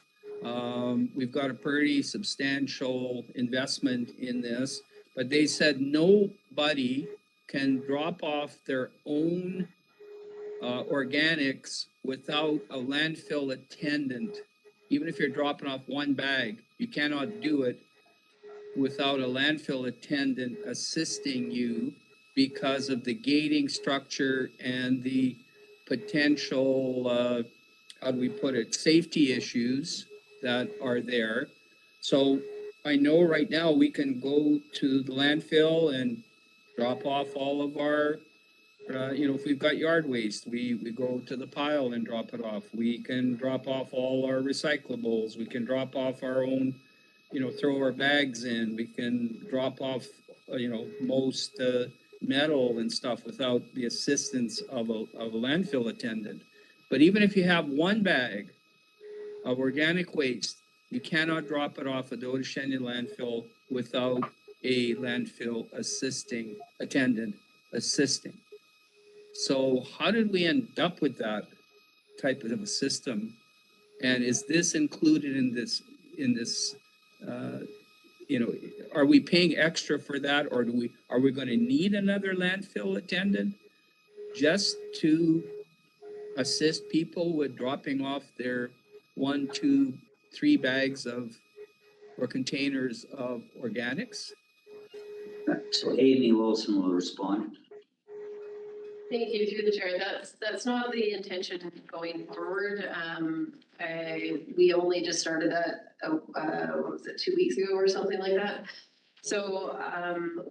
We've got a pretty substantial investment in this, but they said nobody can drop off their own organics without a landfill attendant. Even if you're dropping off one bag, you cannot do it without a landfill attendant assisting you because of the gating structure and the potential, how do we put it, safety issues that are there. So I know right now we can go to the landfill and drop off all of our, if we've got yard waste, we go to the pile and drop it off. We can drop off all our recyclables. We can drop off our own, throw our bags in. We can drop off, most metal and stuff without the assistance of a landfill attendant. But even if you have one bag of organic waste, you cannot drop it off at the Odishanya landfill without a landfill attendant assisting. So how did we end up with that type of a system? And is this included in this, are we paying extra for that, or are we going to need another landfill attendant just to assist people with dropping off their 1, 2, 3 bags or containers of organics? So Amy Wilson will respond. Thank you, through the chair. That's not the intention going forward. We only just started that, what was it, 2 weeks ago or something like that. So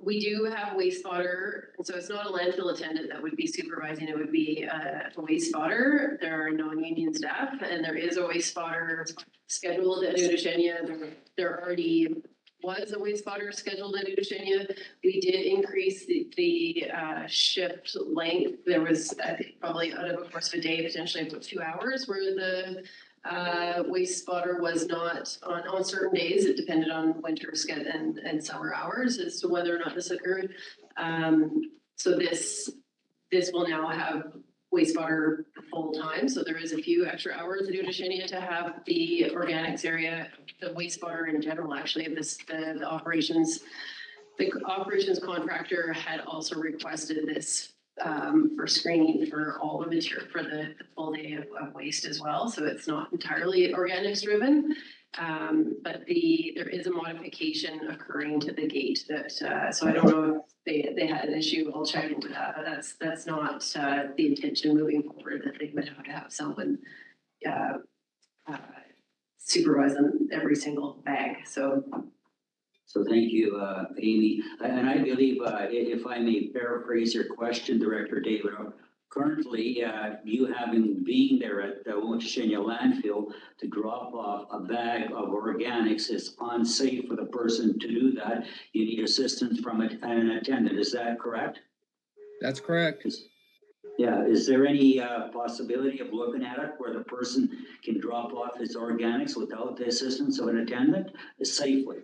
we do have waste spotter, and so it's not a landfill attendant that would be supervising, it would be a waste spotter. There are non-union staff, and there is a waste spotter scheduled at Odishanya. There already was a waste spotter scheduled at Odishanya. We did increase the shift length. There was, I think, probably out of a course of a day, potentially about 2 hours where the waste spotter was not on certain days. It depended on winter and summer hours as to whether or not this occurred. So this will now have waste spotter full time. So there is a few extra hours at Odishanya to have the organics area, the waste spotter in general. Actually, the operations contractor had also requested this for screening for all the material for the full day of waste as well. So it's not entirely organics driven, but there is a modification occurring to the gate that, so I don't know if they had an issue. I'll check into that, but that's not the intention moving forward, that they would have to have someone supervising every single bag. So thank you, Amy. And I believe, if I may paraphrase your question, Director David, currently, you having been there at the Washington landfill to drop off a bag of organics is unsafe for the person to do that. You need assistance from an attendant. Is that correct? That's correct. Yeah, is there any possibility of looking at it where the person can drop off his organics without the assistance of an attendant safely?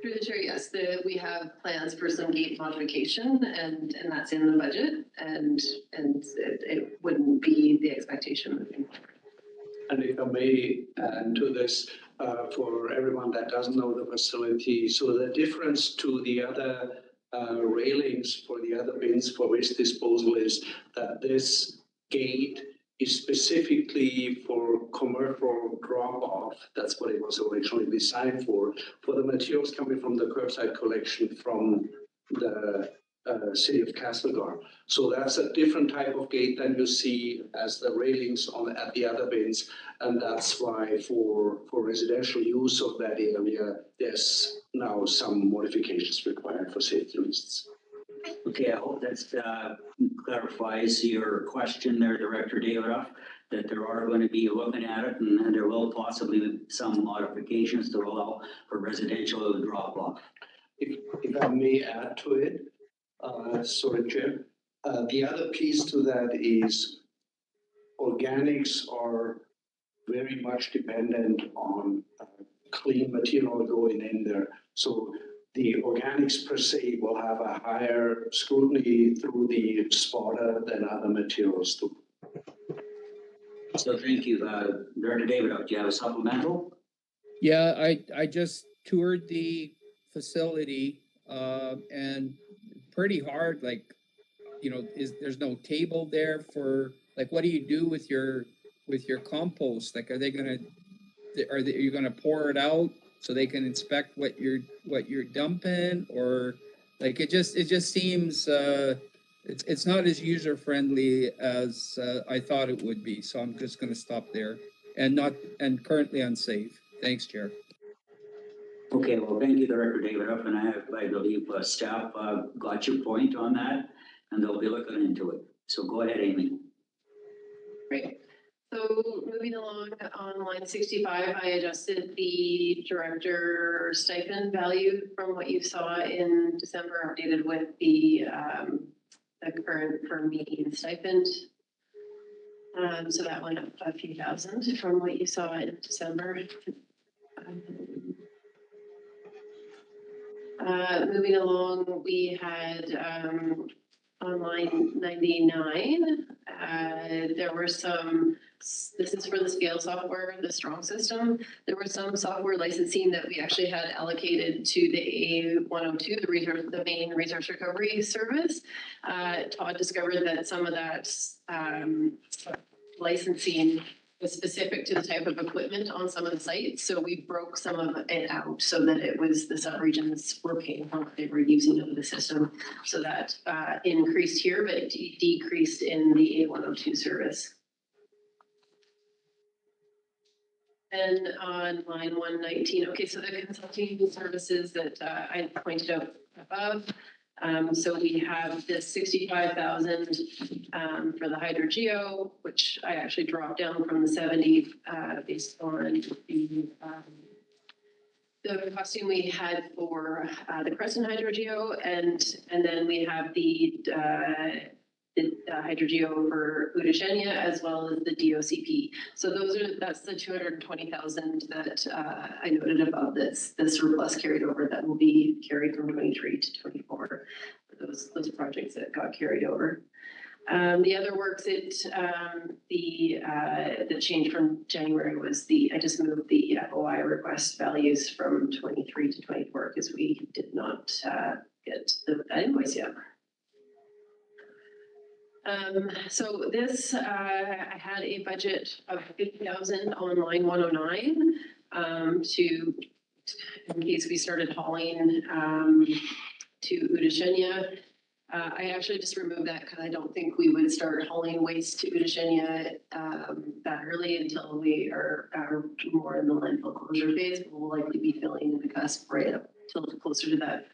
Through the chair, yes, we have plans for some gate modification and that's in the budget and it wouldn't be the expectation moving forward. And if I may add to this, for everyone that doesn't know the facility, so the difference to the other railings for the other bins for waste disposal is that this gate is specifically for commercial drop-off. That's what it was originally designed for the materials coming from the curbside collection from the city of Castlegar. So that's a different type of gate than you see as the railings at the other bins. And that's why for residential use of that area, there's now some modifications required for safety reasons. Okay, I hope that clarifies your question there, Director Davidoff, that there are going to be looking at it and there will possibly be some modifications to allow for residential drop-off. If I may add to it, sorry, Chair. The other piece to that is organics are very much dependent on clean material going in there. So the organics per se will have a higher scrutiny through the spotter than other materials do. So thank you. Director Davidoff, do you have a supplemental? Yeah, I just toured the facility and pretty hard, like, you know, there's no table there for, like, what do you do with your compost? Like, are you gonna pour it out so they can inspect what you're dumping, or like it just seems it's not as user friendly as I thought it would be. So I'm just gonna stop there and currently unsafe. Thanks, Chair. Okay, well, thank you, Director Davidoff, and I believe staff got your point on that, and they'll be looking into it. So go ahead, Amy. Great. So moving along on line 65, I adjusted the director stipend value from what you saw in December, updated with the current per meeting stipend. So that went up a few thousand from what you saw in December. Moving along, we had on line 99, there were some, this is for the scale software, the Strong system. There was some software licensing that we actually had allocated to the A102, the main resource recovery service. Todd discovered that some of that licensing was specific to the type of equipment on some of the sites. So we broke some of it out so that it was the subregions were paying for what they were using of the system. So that increased here, but it decreased in the A102 service. And on line 119, okay, so the consulting services that I pointed out above. So we have this 65,000 for the hydrogeo, which I actually dropped down from the 70 based on the costume we had for the Crescent hydrogeo, and then we have the hydrogeo for Udashenia as well as the DOCP. So that's the 220,000 that I noted above this surplus carried over that will be carried from 23 to 24 for those projects that got carried over. The other works the change from January was I just moved the FOI request values from 23 to 24 because we did not get that invoice yet. So this, I had a budget of 50,000 on line 109 in case we started hauling to Udashenia. I actually just removed that because I don't think we would start hauling waste to Udashenia that early until we are more in the landfill closure phase. We'll likely be filling in the cusp right up till closer to that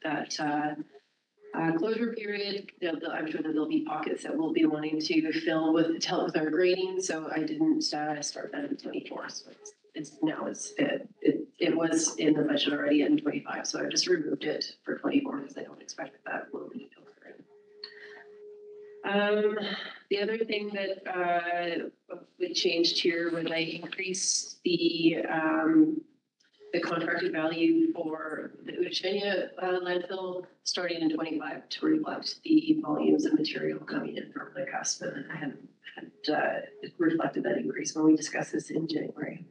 Closure period, I'm sure that there'll be pockets that we'll be wanting to fill with, to help with our grading, so I didn't start that in 24. So it was in the budget already in 25, so I just removed it for 24 because I don't expect that will be occurring. The other thing that we changed here was I increased the contracted value for the Udashenia landfill starting in 25 to reflect the volumes of material coming in from the cusp. And I had reflected that increase when we discussed this in January.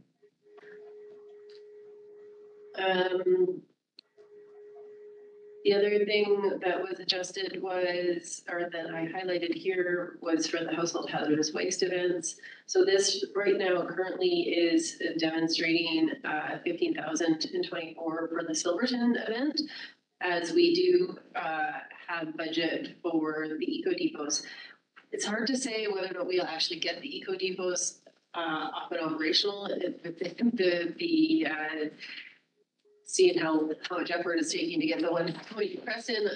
The other thing that was adjusted was, or that I highlighted here, was for the household hazardous waste events. So this right now currently is demonstrating 15,024 for the Silverton event, as we do have budget for the eco depots. It's hard to say whether or not we'll actually get the eco depots up and operational. Seeing how much effort it's taking to get the one going to Preston.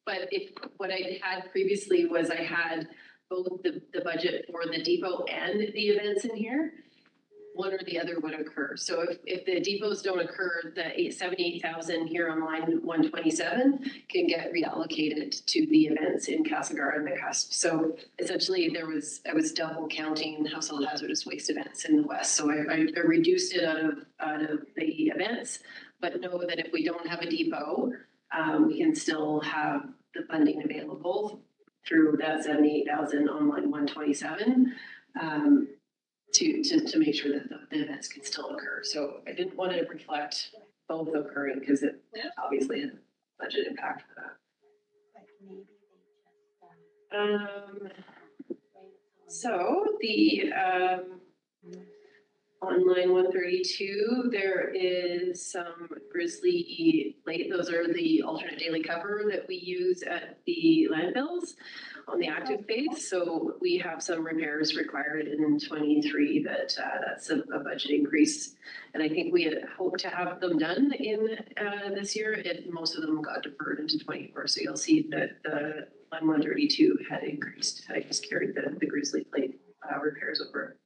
What I had previously was I had both the budget for the depot and the events in here. One or the other would occur. So if the depots don't occur, the 78,000 here on line 127 can get reallocated to the events in Castlegar and the cusp. So essentially I was double counting household hazardous waste events in the west. So I reduced it out of the events, but know that if we don't have a depot, we can still have the funding available through that 78,000 on line 127. To make sure that the events can still occur. So I didn't want to reflect both occurring because it obviously had a budget impact for that. So the on line 132, there is some Grizzly late. Those are the alternate daily cover that we use at the landfills on the active phase. So we have some repairs required in 23 that's a budget increase. And I think we had hoped to have them done in this year. Most of them got deferred into 24. So you'll see that the line 132 had increased. I just carried the Grizzly plate repairs over.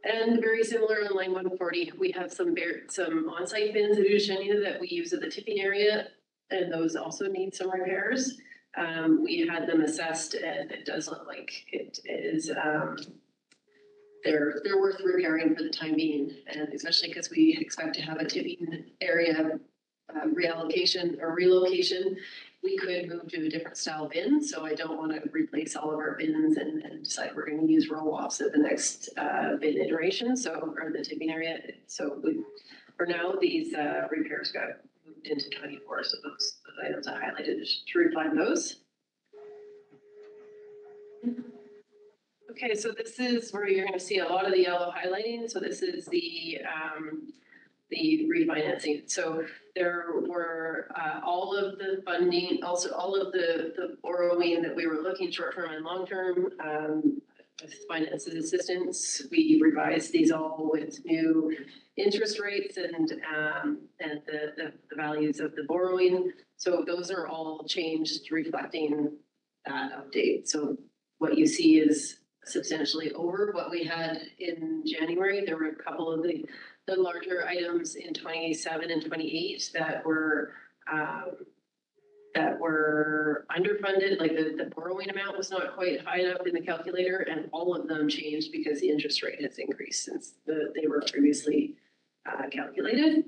And very similar on line 140, we have some on-site bins at Udashenia that we use at the tipping area, and those also need some repairs. We had them assessed, and it does look like it is they're worth repairing for the time being, and especially because we expect to have a tipping area reallocation or relocation. We could move to a different style bin, so I don't want to replace all of our bins and decide we're going to use roll-offs at the next bin iteration, or the tipping area. So for now, these repairs got moved into 24, so those items I highlighted to refine those. Okay, so this is where you're going to see a lot of the yellow highlighting. So this is the refinancing. So there were all of the funding, also all of the borrowing that we were looking short-term and long-term with finance assistance. We revised these all with new interest rates and the values of the borrowing. So those are all changed, reflecting that update. So what you see is substantially over what we had in January. There were a couple of the larger items in 27 and 28 that were underfunded, like the borrowing amount was not quite high enough in the calculator, and all of them changed because the interest rate has increased since they were previously calculated.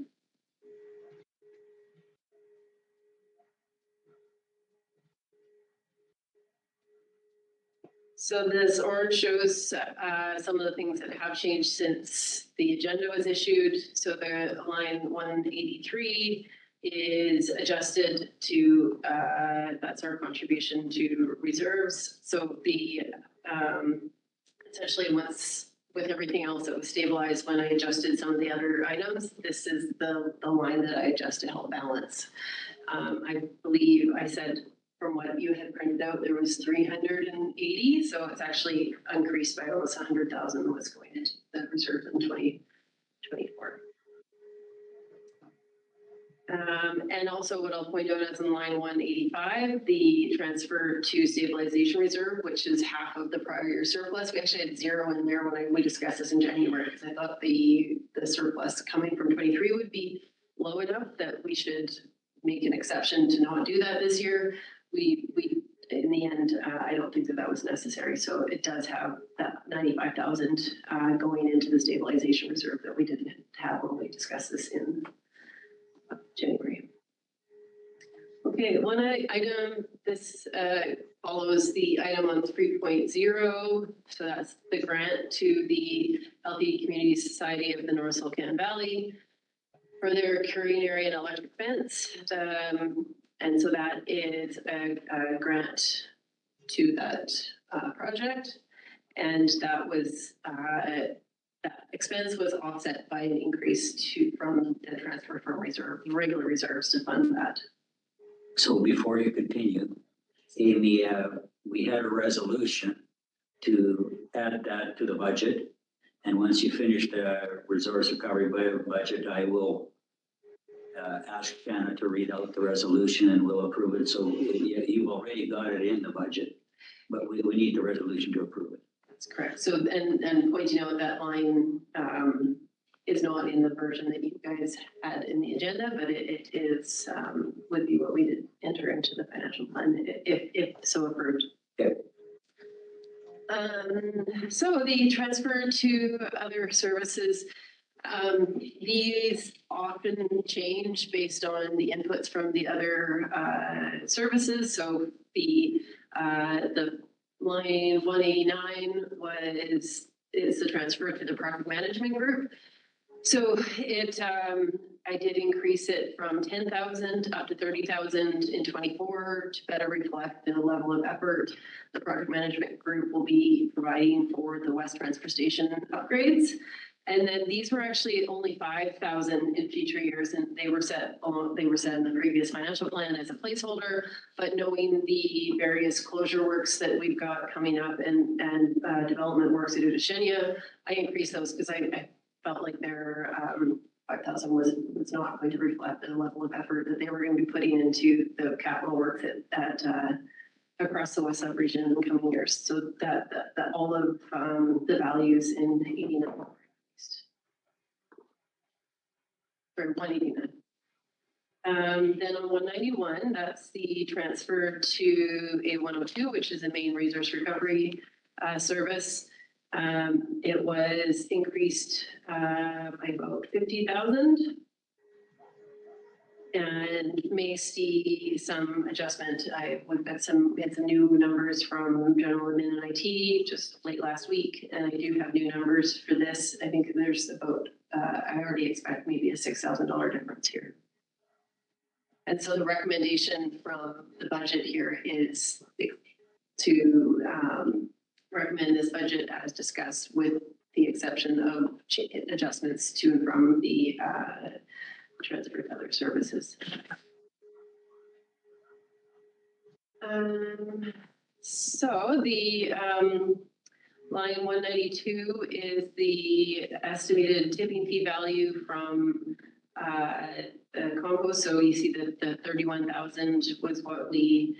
So this orange shows some of the things that have changed since the agenda was issued. So the line 183 is adjusted to, that's our contribution to reserves. So the, essentially with everything else that was stabilized when I adjusted some of the other items, this is the line that I adjust to help balance. I believe I said, from what you had printed out, there was 380, so it's actually increased by almost 100,000 was going into the reserve in 2024. And also what I'll point out is in line 185, the transfer to stabilization reserve, which is half of the prior year surplus. We actually had 0 in there when we discussed this in January, because I thought the surplus coming from 23 would be low enough that we should make an exception to not do that this year. We in the end, I don't think that was necessary. So it does have that 95,000 going into the stabilization reserve that we didn't have when we discussed this in January. Okay, one item, this follows the item on 3.0. So that's the grant to the Healthy Community Society of the North Silcan Valley for their curing area and electric fence. And so that is a grant to that project. And that was, that expense was offset by an increase from the transfer from regular reserves to fund that. So before you continue, Amy, we had a resolution to add that to the budget. And once you finish the resource recovery budget, I will ask Shanna to read out the resolution and we'll approve it. So you've already got it in the budget, but we need the resolution to approve it. That's correct. So, and pointing out that line is not in the version that you guys had in the agenda, but it is, would be what we did enter into the financial plan if so approved. Okay. So the transfer to other services, these often change based on the inputs from the other services. So the line 189 is the transfer to the project management group. So it I did increase it from 10,000 up to 30,000 in 24 to better reflect the level of effort the project management group will be providing for the West Transfer Station upgrades. And then these were actually only 5,000 in future years, and they were set in the previous financial plan as a placeholder. But knowing the various closure works that we've got coming up and development works at Udashenia, I increased those because I felt like their 5,000 was not going to reflect the level of effort that they were going to be putting into the capital work that across the West Sub region in the coming years. So that all of the values in 89. For 189. Then on 191, that's the transfer to a 102, which is a main resource recovery service. It was increased by about 50,000 and may see some adjustment. We had some new numbers from general admin and IT just late last week, and I do have new numbers for this. I think there's about I already expect maybe a $6,000 difference here. And so the recommendation from the budget here is to recommend this budget as discussed with the exception of adjustments to and from the transfer to other services. So the line 192 is the estimated tipping fee value from the compost. So you see that the 31,000 was what we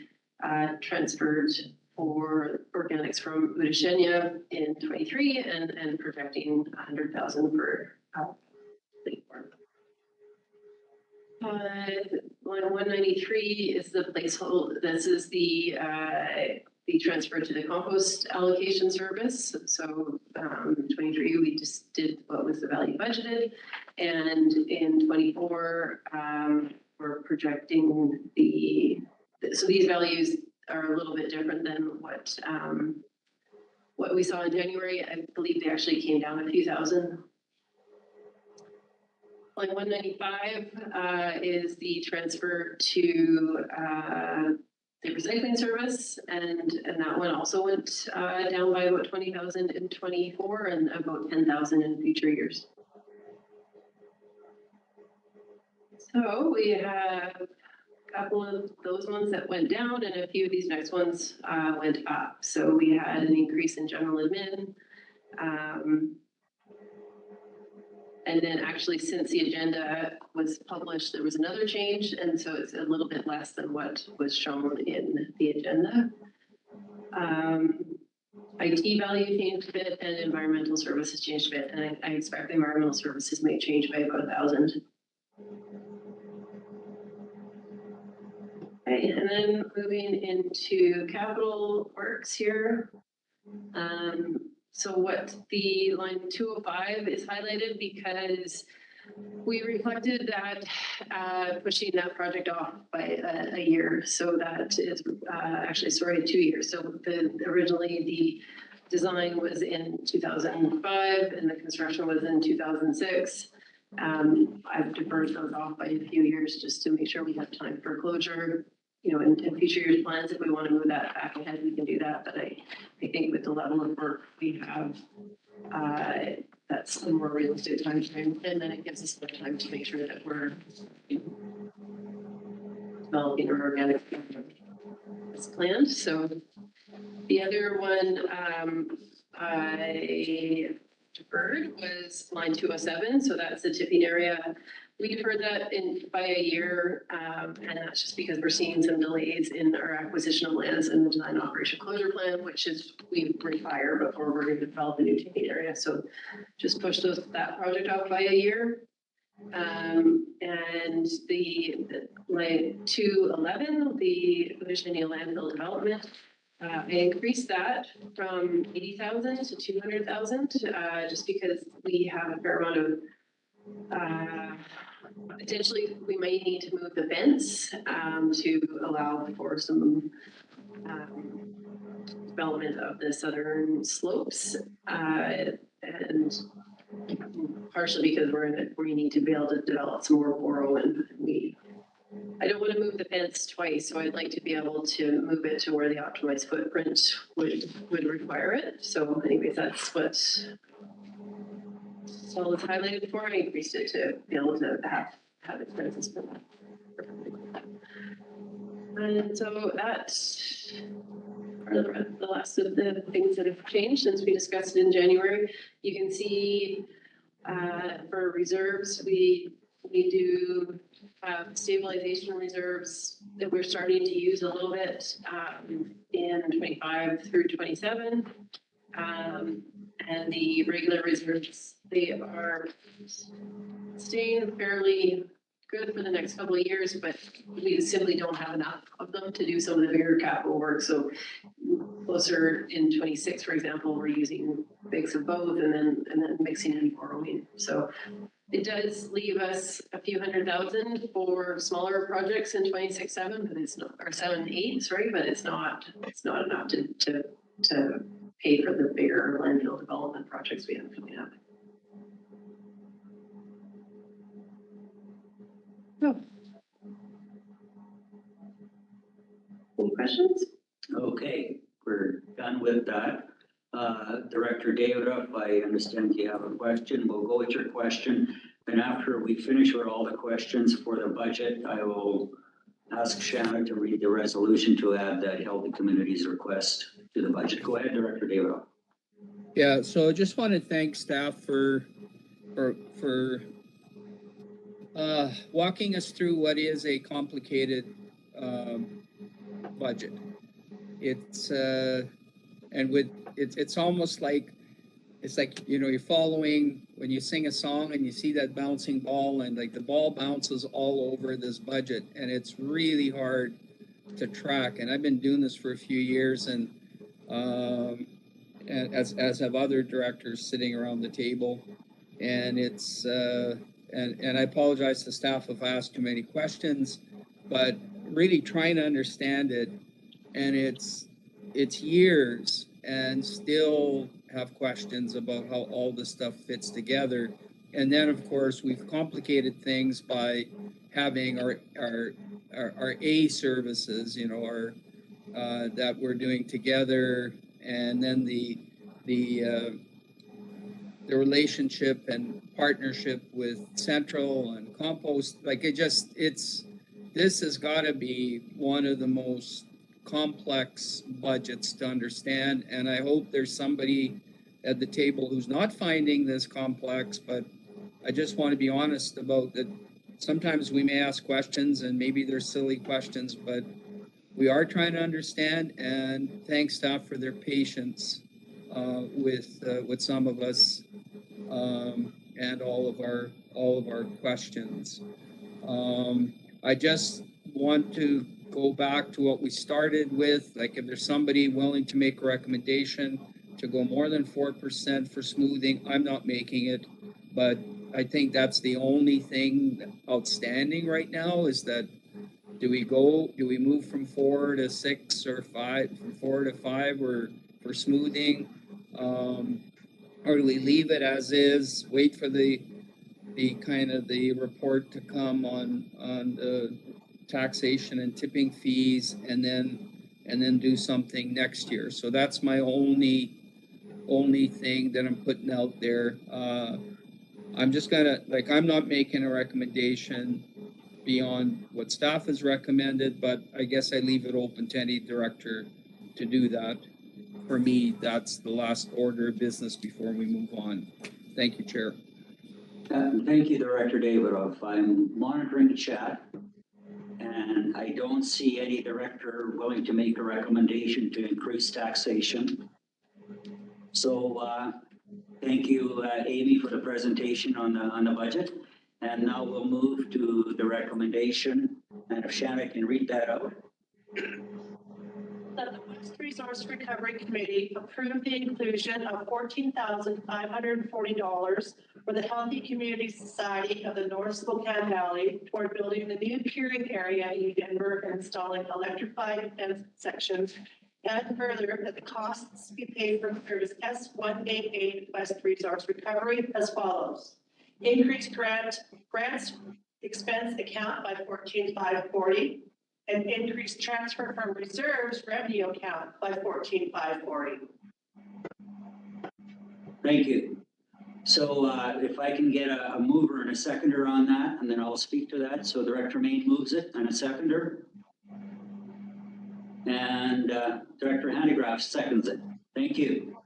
transferred for organics from Udashenia in 23 and projecting 100,000 for Lake Farm. Line 193 is the placeholder. This is the transfer to the compost allocation service. So 23, we just did what was the value budgeted. And in 24, we're projecting so these values are a little bit different than what we saw in January. I believe they actually came down a few thousand. Line 195 is the transfer to the recycling service, and that one also went down by about 20,000 in 24 and about 10,000 in future years. So we have a couple of those ones that went down and a few of these next ones went up. So we had an increase in general admin. And then actually, since the agenda was published, there was another change, and so it's a little bit less than what was shown in the agenda. IT value changed a bit and environmental services changed a bit, and I expect the environmental services may change by about 1,000. Okay, and then moving into capital works here. So what the line 205 is highlighted because we reflected that pushing that project off by a year. So that is actually, sorry, 2 years. So originally the design was in 2005 and the construction was in 2006. I've deferred those off by a few years just to make sure we have time for closure. You know, in future years plans, if we want to move that back ahead, we can do that. But I think with the level of work we have, that's a more realistic time frame, and then it gives us more time to make sure that we're developing our organic as planned. So the other one I deferred was line 207. So that's the tipping area. We deferred that by a year, and that's just because we're seeing some delays in our acquisition of lands and the design operation closure plan, which is we require before we're going to develop a new tipping area. So just push that project out by a year. And the line 211, the Virginia landfill development, I increased that from 80,000 to 200,000, just because we have a fair amount of potentially we may need to move the fence to allow for some development of the southern slopes, and partially because we need to be able to develop some more borough, and I don't want to move the fence twice, so I'd like to be able to move it to where the optimized footprint would require it. So anyways, that's what so it's highlighted for. I increased it to be able to have expenses for that. And so that's part of the last of the things that have changed since we discussed it in January. You can see for reserves, we do stabilization reserves that we're starting to use a little bit in 25 through 27. And the regular reserves, they are staying fairly good for the next couple of years, but we simply don't have enough of them to do some of the bigger capital work. So closer in 26, for example, we're using a mix of both and then mixing and borrowing. So it does leave us a few $100,000 for smaller projects in 26-7, but it's not, or 7-8, sorry, but it's not enough to pay for the bigger landfill development projects we have coming up. Oh. Any questions? Okay, we're done with that. Director Davidoff, I understand you have a question. We'll go with your question. And after we finish with all the questions for the budget, I will ask Shanna to read the resolution to add that Healthy Communities request to the budget. Go ahead, Director Davidoff. Yeah, so I just want to thank staff for walking us through what is a complicated budget. It's it's almost like you know, you're following when you sing a song and you see that bouncing ball, and like the ball bounces all over this budget, and it's really hard to track. And I've been doing this for a few years, and as have other directors sitting around the table, and it's and I apologize to staff if I asked too many questions, but really trying to understand it, and it's years and still have questions about how all this stuff fits together. And then of course we've complicated things by having our A services, you know, our that we're doing together, and then the relationship and partnership with Central and Compost. Like this has got to be one of the most complex budgets to understand, and I hope there's somebody at the table who's not finding this complex, but I just want to be honest about that. Sometimes we may ask questions and maybe they're silly questions, but we are trying to understand, and thank staff for their patience with some of us and all of our questions. I just want to go back to what we started with, like if there's somebody willing to make a recommendation to go more than 4% for smoothing, I'm not making it, but I think that's the only thing outstanding right now is that do we move from 4 to 6 or 5, from 4 to 5 or for smoothing? Or do we leave it as is, wait for the kind of the report to come on the taxation and tipping fees and then do something next year? So that's my only thing that I'm putting out there. I'm just gonna, like, I'm not making a recommendation beyond what staff has recommended, but I guess I leave it open to any director to do that. For me, that's the last order of business before we move on. Thank you, Chair. Thank you, Director Davidoff. I'm monitoring the chat, and I don't see any director willing to make a recommendation to increase taxation. So thank you, Amy, for the presentation on the budget. And now we'll move to the recommendation. And if Shanna can read that out. That the West Resource Recovery Committee approved the inclusion of $14,540 for the Healthy Community Society of the North Spokane Valley toward building the new curing area in Denver and installing electrified fence sections. And further, that the costs be paid from service S188 West Resource Recovery as follows. Increase grants expense account by $14,540 and increase transfer from reserves revenue account by $14,540. Thank you. So if I can get a mover and a seconder on that, and then I'll speak to that. So Director Main moves it and a seconder. And Director Handigraff seconds it. Thank you.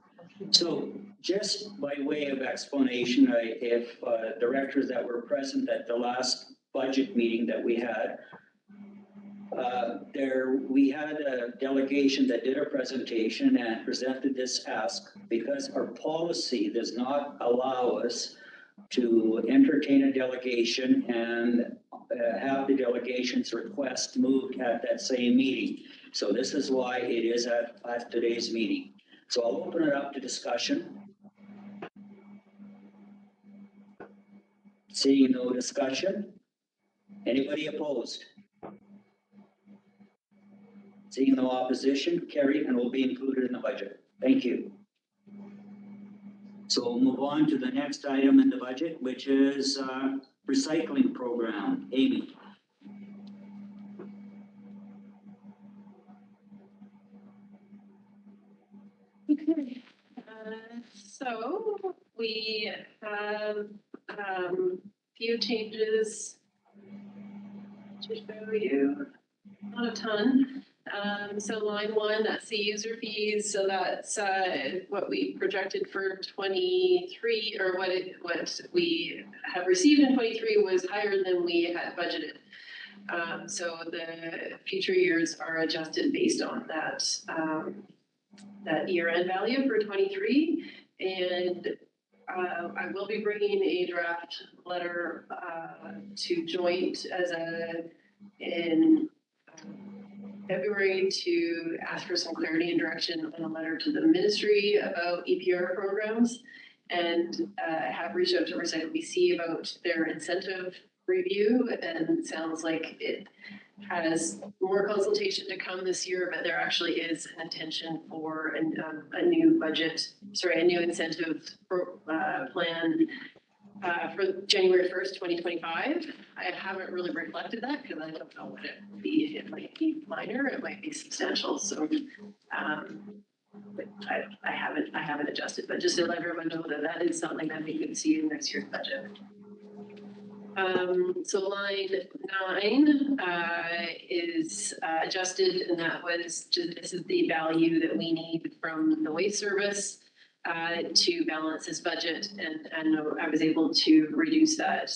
So just by way of explanation, if directors that were present at the last budget meeting that we had, we had a delegation that did a presentation and presented this ask because our policy does not allow us to entertain a delegation and have the delegation's request moved at that same meeting. So this is why it is at today's meeting. So I'll open it up to discussion. Seeing no discussion. Anybody opposed? Seeing no opposition, carried and will be included in the budget. Thank you. So we'll move on to the next item in the budget, which is recycling program. Amy. Okay, so we have few changes to show you, not a ton. So line 1, that's the user fees. So that's what we projected for 23, or what we have received in 23 was higher than we had budgeted. So the future years are adjusted based on that that year-end value for 23, and I will be bringing a draft letter to joint in February to ask for some clarity and direction on a letter to the ministry about EPR programs, and have reached out to Recycle BC about their incentive review, and it sounds like it has more consultation to come this year, but there actually is an intention for a new incentive plan for January 1st, 2025. I haven't really reflected that because I don't know what it would be. It might be minor, it might be substantial. So but I haven't adjusted, but just to let everyone know that that is something that we could see in next year's budget. So line 9 is adjusted, and that was just, this is the value that we need from the waste service to balance his budget, and I was able to reduce that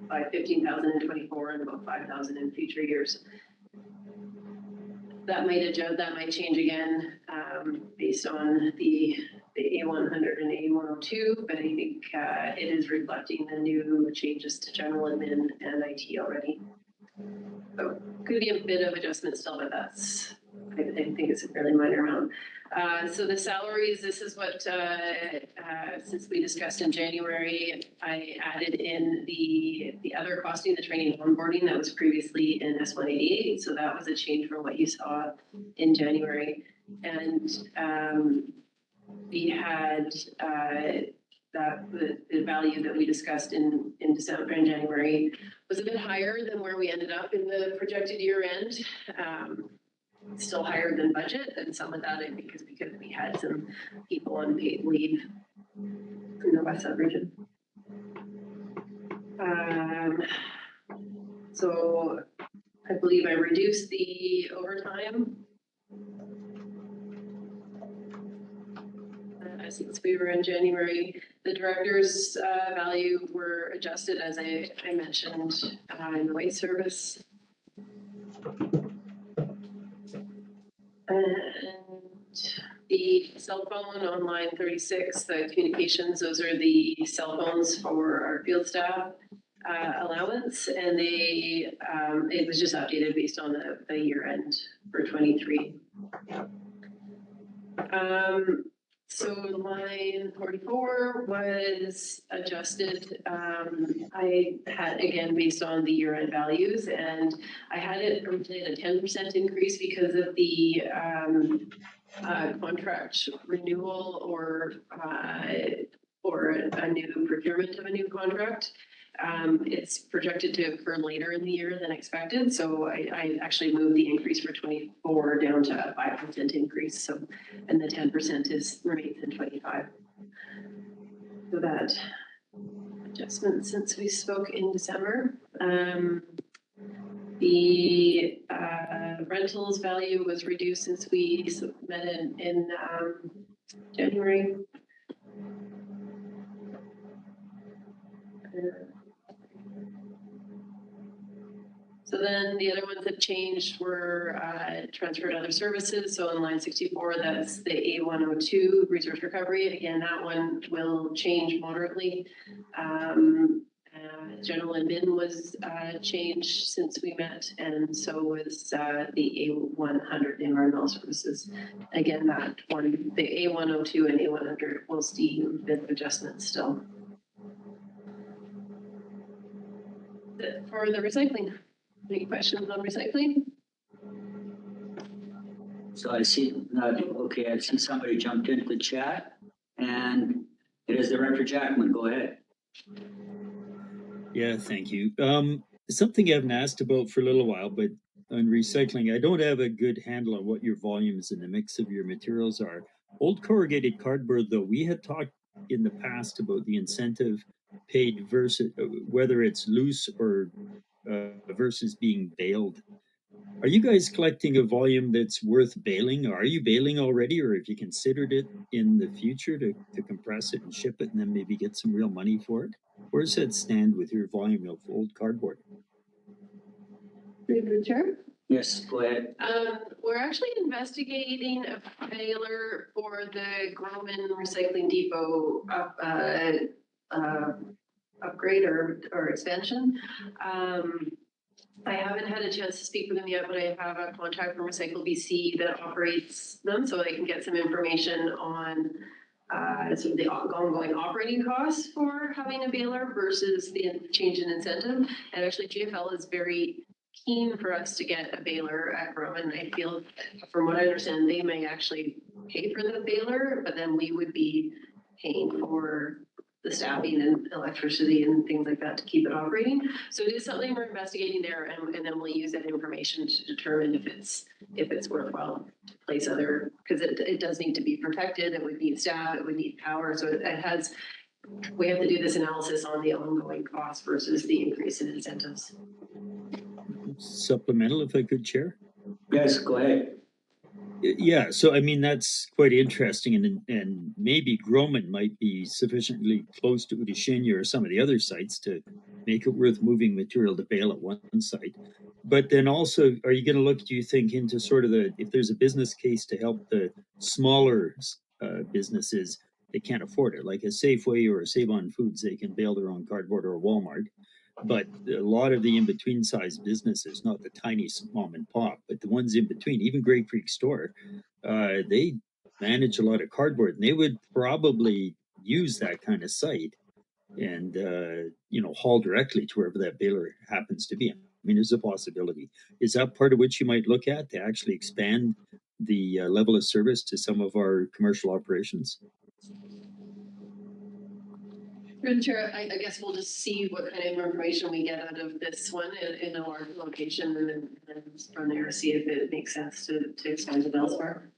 by 15,000 in 24 and about 5,000 in future years. That might adjust, that might change again, based on the A100 and A102, but I think it is reflecting the new changes to general admin and IT already. So could be a bit of adjustment still, but that's, I think it's a fairly minor amount. So the salaries, this is what, since we discussed in January, I added in the other costing, the training and onboarding that was previously in S188. So that was a change from what you saw in January. And we had that the value that we discussed in December and January was a bit higher than where we ended up in the projected year end. Still higher than budget, and some of that I think is because we had some people on paid leave in the West Side region. So I believe I reduced the overtime since we were in January. The director's value were adjusted, as I mentioned, in the waste service. And the cell phone on line 36, the communications, those are the cell phones for our field staff allowance, and they it was just updated based on the year end for 23. So line 44 was adjusted. I had, again, based on the year-end values, and I had it originally at a 10% increase because of the contract renewal or a new procurement of a new contract. It's projected to occur later in the year than expected, so I actually moved the increase for 24 down to a 5% increase. So, and the 10% remains in 25. So that adjustment since we spoke in December. The rentals value was reduced since we met in January. So then the other ones that changed were transferred other services. So in line 64, that's the A102 resource recovery. Again, that one will change moderately. General admin was changed since we met, and so was the A100 environmental services. Again, that one, the A102 and A100 will see a bit of adjustment still. For the recycling. Any questions on recycling? So I see, okay, I see somebody jumped into the chat, and it is Director Jackman. Go ahead. Yeah, thank you. Something I haven't asked about for a little while, but on recycling, I don't have a good handle on what your volumes and the mix of your materials are. Old corrugated cardboard, though, we had talked in the past about the incentive paid versus whether it's loose or versus being baled. Are you guys collecting a volume that's worth baling? Are you baling already, or have you considered it in the future to compress it and ship it and then maybe get some real money for it? Where does that stand with your volume of old cardboard? Chair? Yes, go ahead. We're actually investigating a baler for the Groman Recycling Depot upgrade or expansion. I haven't had a chance to speak with them yet, but I have a contact from Recycle BC that operates them, so I can get some information on some of the ongoing operating costs for having a baler versus the change in incentive. And actually GFL is very keen for us to get a baler at Groman. I feel, from what I understand, they may actually pay for the baler, but then we would be paying for the staffing and electricity and things like that to keep it operating. So it is something we're investigating there, and then we'll use that information to determine if it's worthwhile to place other, because it does need to be protected. It would need staff, it would need power. So we have to do this analysis on the ongoing cost versus the increase in incentives. Supplemental, if I could, Chair? Yes, go ahead. Yeah, so I mean, that's quite interesting, and maybe Groman might be sufficiently close to Udishinya or some of the other sites to make it worth moving material to bale at one site. But then also, are you gonna look, do you think, into sort of if there's a business case to help the smaller businesses that can't afford it, like a Safeway or a Save On Foods, they can bale their own cardboard, or a Walmart. But a lot of the in-between size businesses, not the tiny mom and pop, but the ones in between, even Great Creek Store, they manage a lot of cardboard, and they would probably use that kind of site and haul directly to wherever that baler happens to be. I mean, there's a possibility. Is that part of what you might look at, to actually expand the level of service to some of our commercial operations? Through the chair, I guess we'll just see what kind of information we get out of this one in our location, and then from there, see if it makes sense to expand it elsewhere.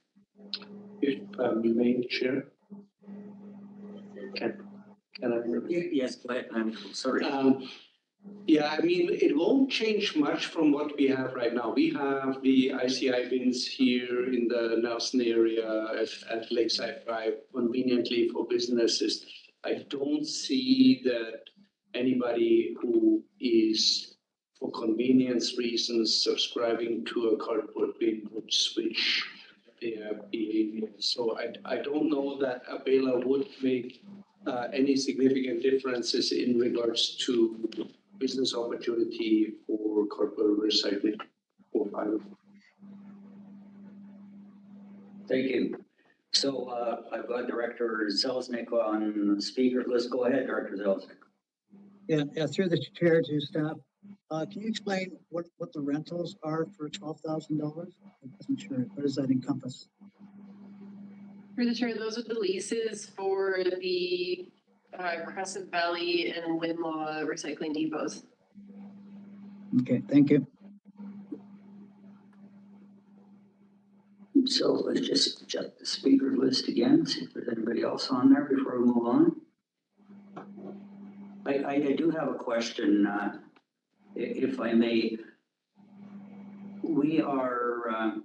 If you may, Chair. Can I? Yes, go ahead. I'm sorry. Yeah, I mean, it won't change much from what we have right now. We have the ICI bins here in the Nelson area at Lakeside Drive, conveniently for businesses. I don't see that anybody who is, for convenience reasons, subscribing to a cardboard bin would switch their behavior. So I don't know that a baler would make any significant differences in regards to business opportunity for cardboard recycling or fiber. Thank you. So I've got Director Zelznick on the speaker list. Go ahead, Director Zelznick. Yeah, through the chair to staff. Can you explain what the rentals are for $12,000? I wasn't sure. What does that encompass? Through the chair, those are the leases for the Crescent Valley and Winlaw recycling depots. Okay, thank you. So let's just check the speaker list again, see if there's anybody else on there before we move on. I do have a question, if I may. We are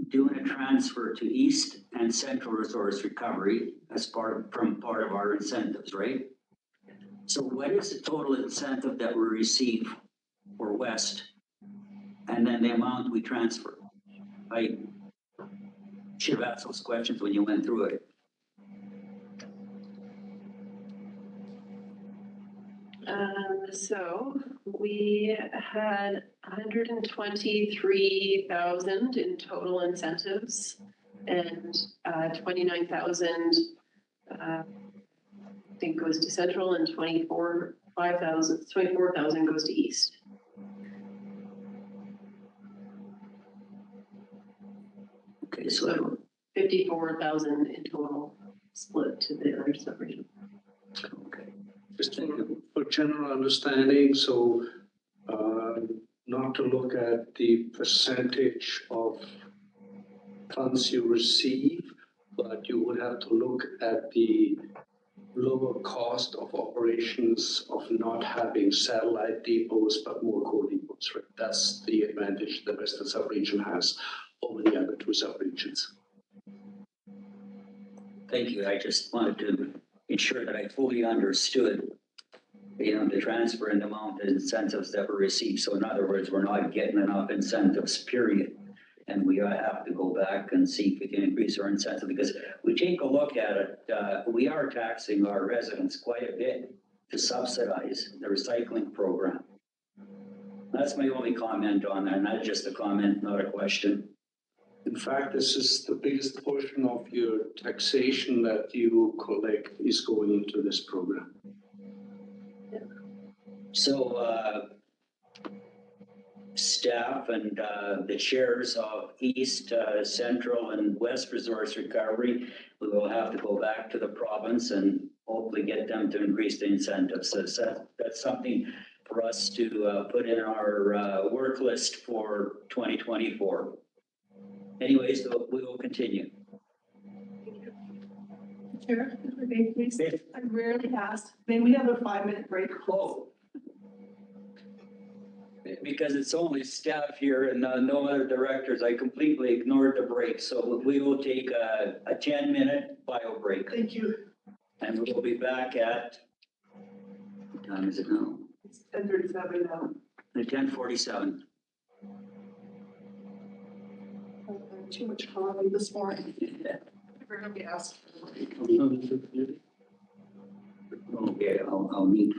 doing a transfer to East and Central Resource Recovery as part of our incentives, right? So what is the total incentive that we receive for West, and then the amount we transfer? I should have asked those questions when you went through it. So we had 123,000 in total incentives, and 29,000 I think goes to Central, and 24,000 goes to East. Okay, so 54,000 in total, split to the other sub-region. okay. Just for general understanding, so not to look at the percentage of funds you receive, but you would have to look at the lower cost of operations of not having satellite depots, but more core depots, right? That's the advantage the Western sub-region has over the other two sub-regions. Thank you. I just wanted to ensure that I fully understood, the transfer and the amount of incentives that were received. So in other words, we're not getting enough incentives, period. And we have to go back and see if we can increase our incentive, because we take a look at it, we are taxing our residents quite a bit to subsidize the recycling program. That's my only comment on that, and that's just a comment, not a question. In fact, this is the biggest portion of your taxation that you collect is going into this program. So staff and the chairs of East, Central, and West Resource Recovery, we will have to go back to the province and hopefully get them to increase the incentives. So that's something for us to put in our work list for 2024. Anyways, we will continue. Chair, if I may, please. I rarely asked. May we have a 5-minute break? Oh. because it's only staff here and no other directors, I completely ignored the break. So we will take a 10-minute bio break. Thank you. And we'll be back at, what time is it now? It's 10:37 now. 10:47. Too much coffee this morning. We're gonna be asked. Okay, I'll meet.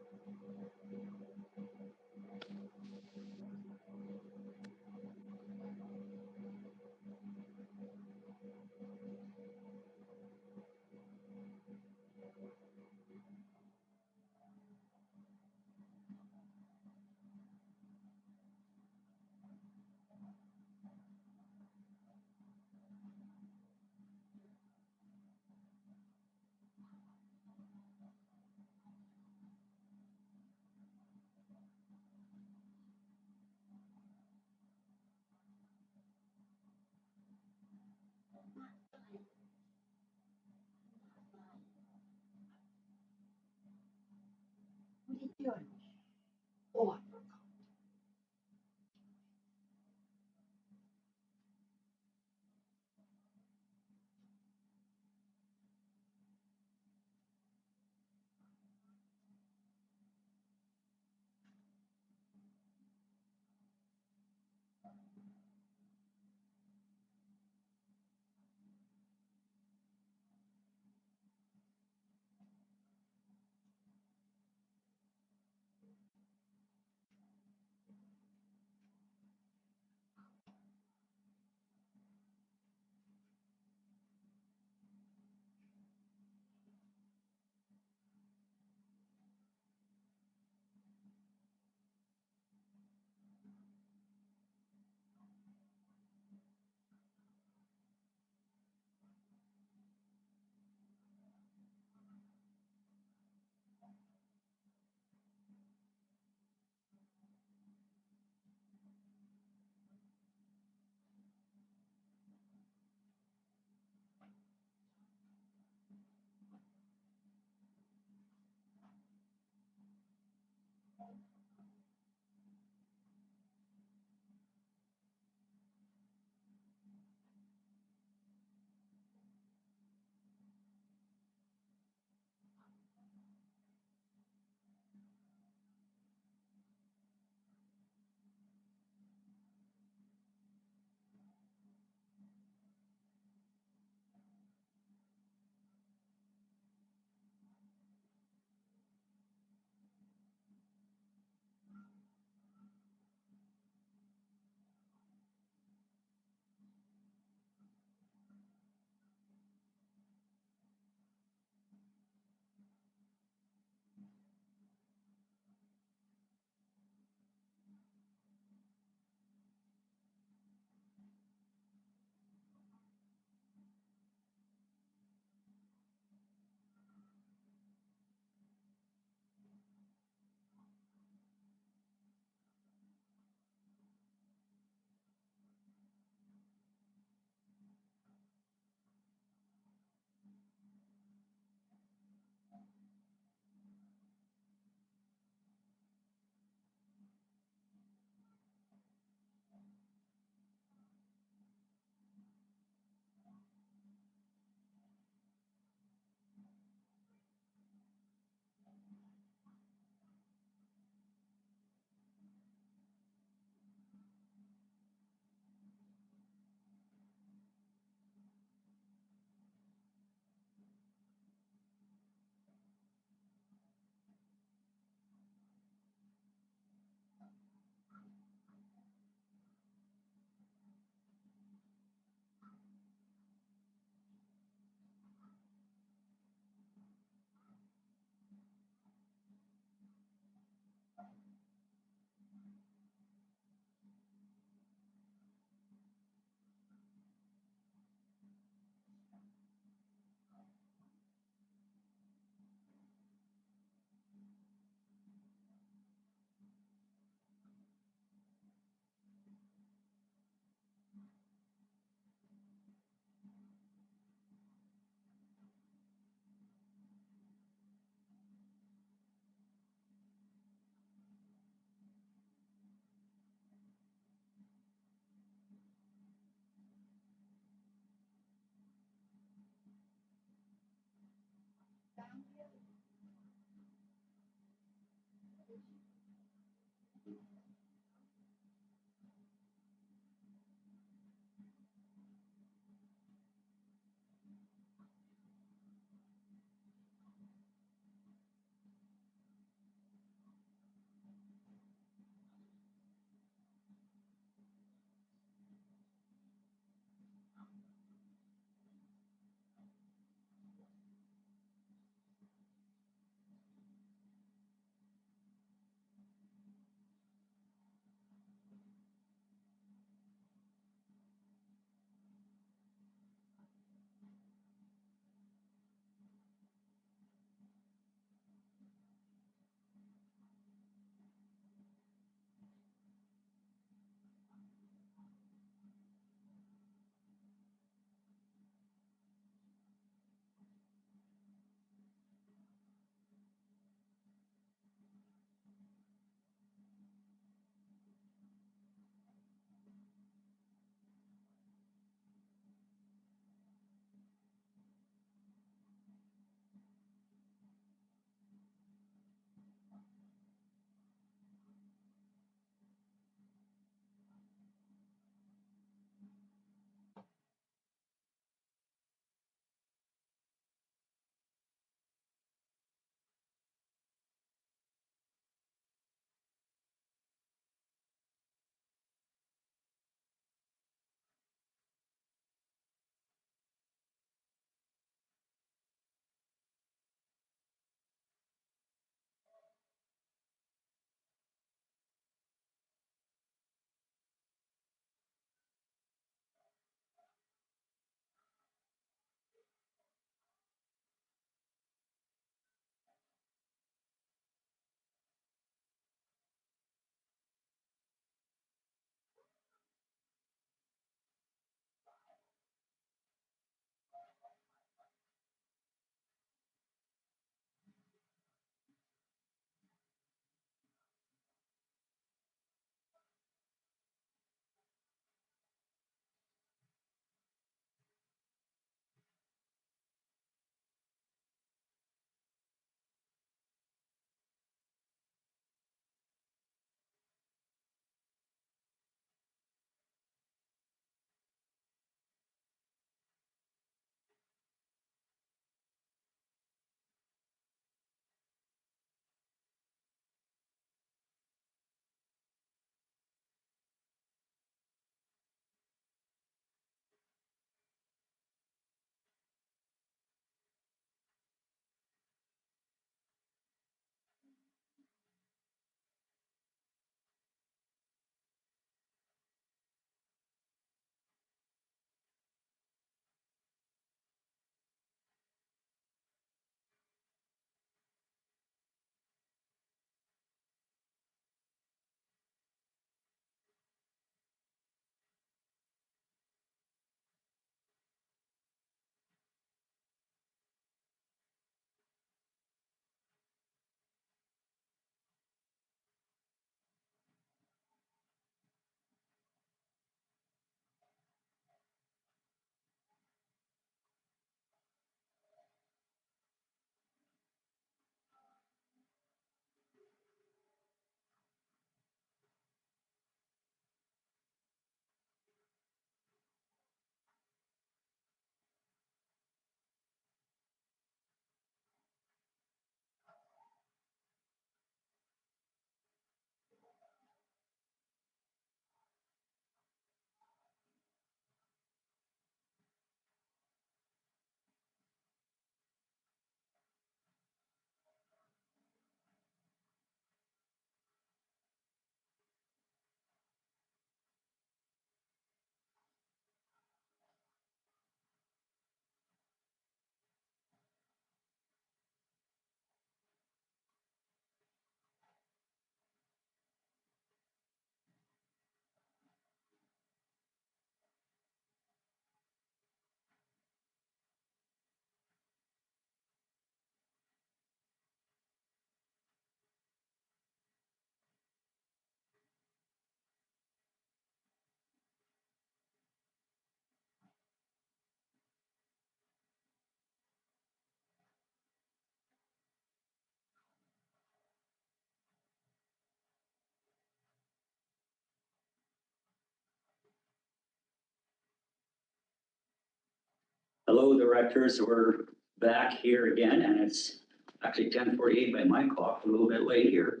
Hello, directors. We're back here again, and it's actually 10:48 by my clock, a little bit late here.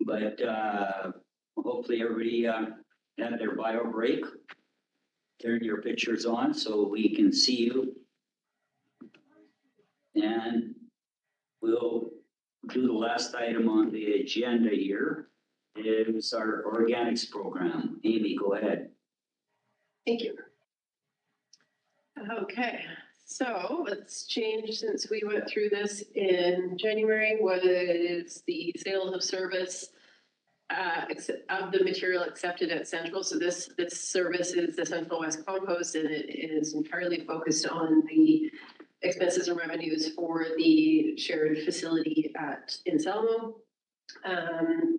But hopefully everybody had their bio break. Turn your pictures on so we can see you. And we'll do the last item on the agenda here. Is our organics program. Amy, go ahead. Thank you. Okay, so what's changed since we went through this in January was the sales of service of the material accepted at Central. So this service is the Central West Compost, and it is entirely focused on the expenses and revenues for the shared facility in Selmo.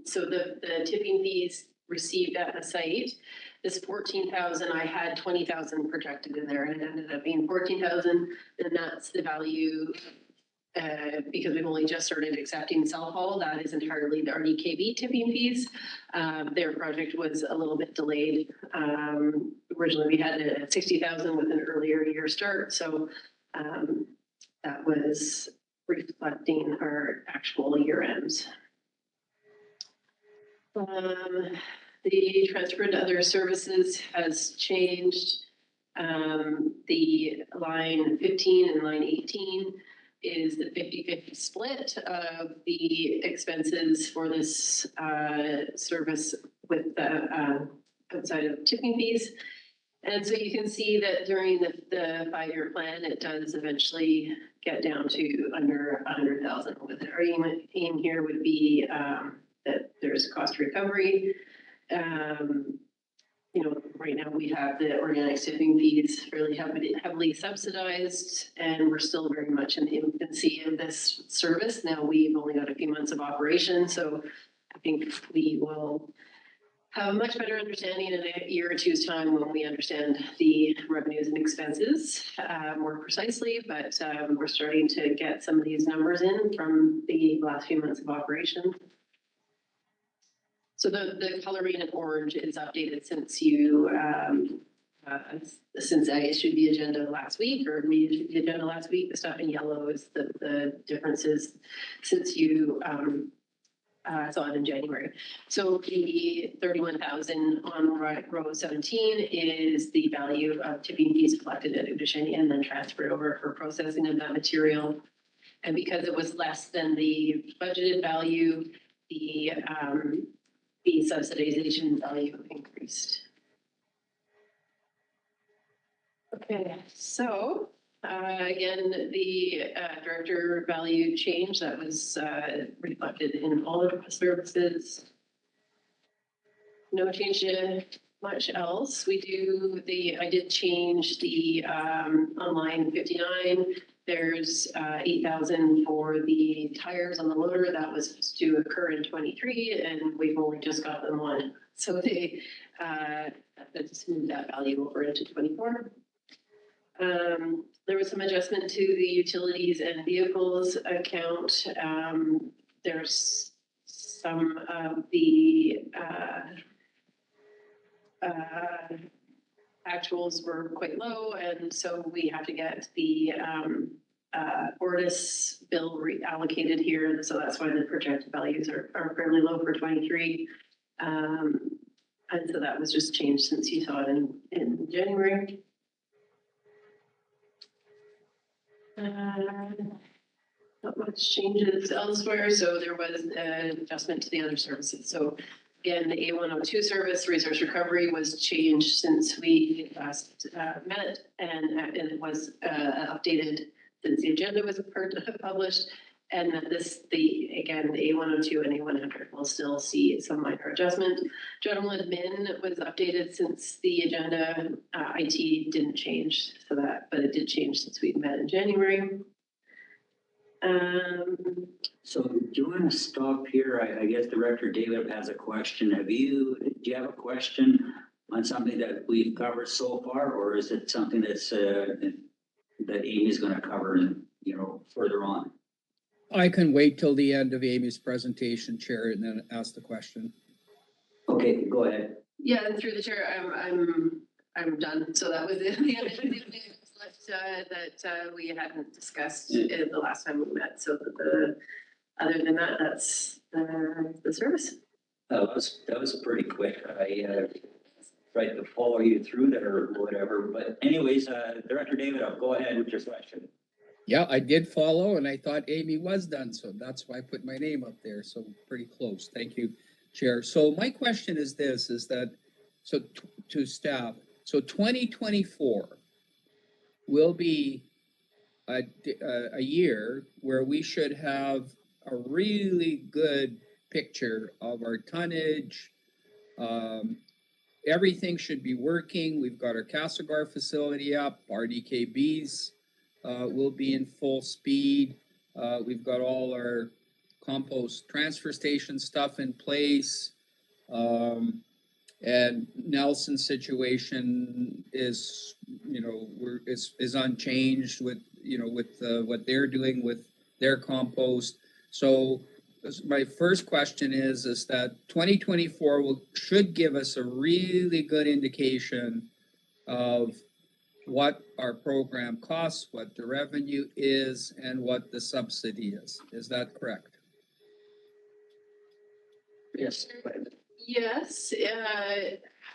So the tipping fees received at the site, this 14,000, I had 20,000 projected in there, and it ended up being 14,000, and that's the value. Because we've only just started accepting Self-Haul, that is entirely the RDKB tipping fees. Their project was a little bit delayed. Originally we had a 60,000 with an earlier year start, so that was reflecting our actual year ends. The transfer to other services has changed. The line 15 and line 18 is the 50-50 split of the expenses for this service with the outside of tipping fees. And so you can see that during the 5-year plan, it does eventually get down to under 100,000. With our aim here would be that there's cost recovery. You know, right now we have the organic tipping fees fairly heavily subsidized, and we're still very much in the infancy of this service. Now we've only got a few months of operation, so I think we will have a much better understanding in a year or two's time when we understand the revenues and expenses more precisely, but we're starting to get some of these numbers in from the last few months of operation. So the coloring in orange is updated since you, since I issued the agenda last week, or we issued the agenda last week. The stuff in yellow is the differences since you saw it in January. So the 31,000 on row 17 is the value of tipping fees collected at Udasheni and then transferred over for processing of that material. And because it was less than the budgeted value, the subsidization value increased. Okay, so again, the director value change that was reflected in all of the services. No change to much else. I did change the on line 59. There's 8,000 for the tires on the loader. That was to occur in 23, and we've only just got them on. So they just moved that value over into 24. There was some adjustment to the utilities and vehicles account. There's some of the actuals were quite low, and so we have to get the Ortis bill reallocated here, so that's why the projected values are fairly low for 23. And so that was just changed since you saw it in January. Not much changes elsewhere, so there was an adjustment to the other services. So again, the A102 service, resource recovery, was changed since we last met, and it was updated since the agenda was published. And again, the A102 and A100 will still see some minor adjustment. General admin was updated since the agenda. IT didn't change, but it did change since we met in January. So do you want to stop here? I guess Director David has a question. Do you have a question on something that we've covered so far, or is it something that's that Amy's going to cover, further on? I can wait till the end of Amy's presentation, Chair, and then ask the question. Okay, go ahead. Yeah, through the chair, I'm done. So that was it. that we hadn't discussed the last time we met, so other than that, that's the service. That was pretty quick. I tried to follow you through there or whatever, but anyways, Director David, go ahead with your question. Yeah, I did follow and I thought Amy was done, so that's why I put my name up there, so pretty close. Thank you, Chair. So my question is this, is that, so to staff, so 2024 will be a year where we should have a really good picture of our tonnage. Everything should be working. We've got our Castlegar facility up, our DKBs will be in full speed. We've got all our compost transfer station stuff in place. And Nelson's situation is, is unchanged with, what they're doing with their compost. So my first question is that 2024 should give us a really good indication of what our program costs, what the revenue is, and what the subsidy is. Is that correct? Yes. Yes,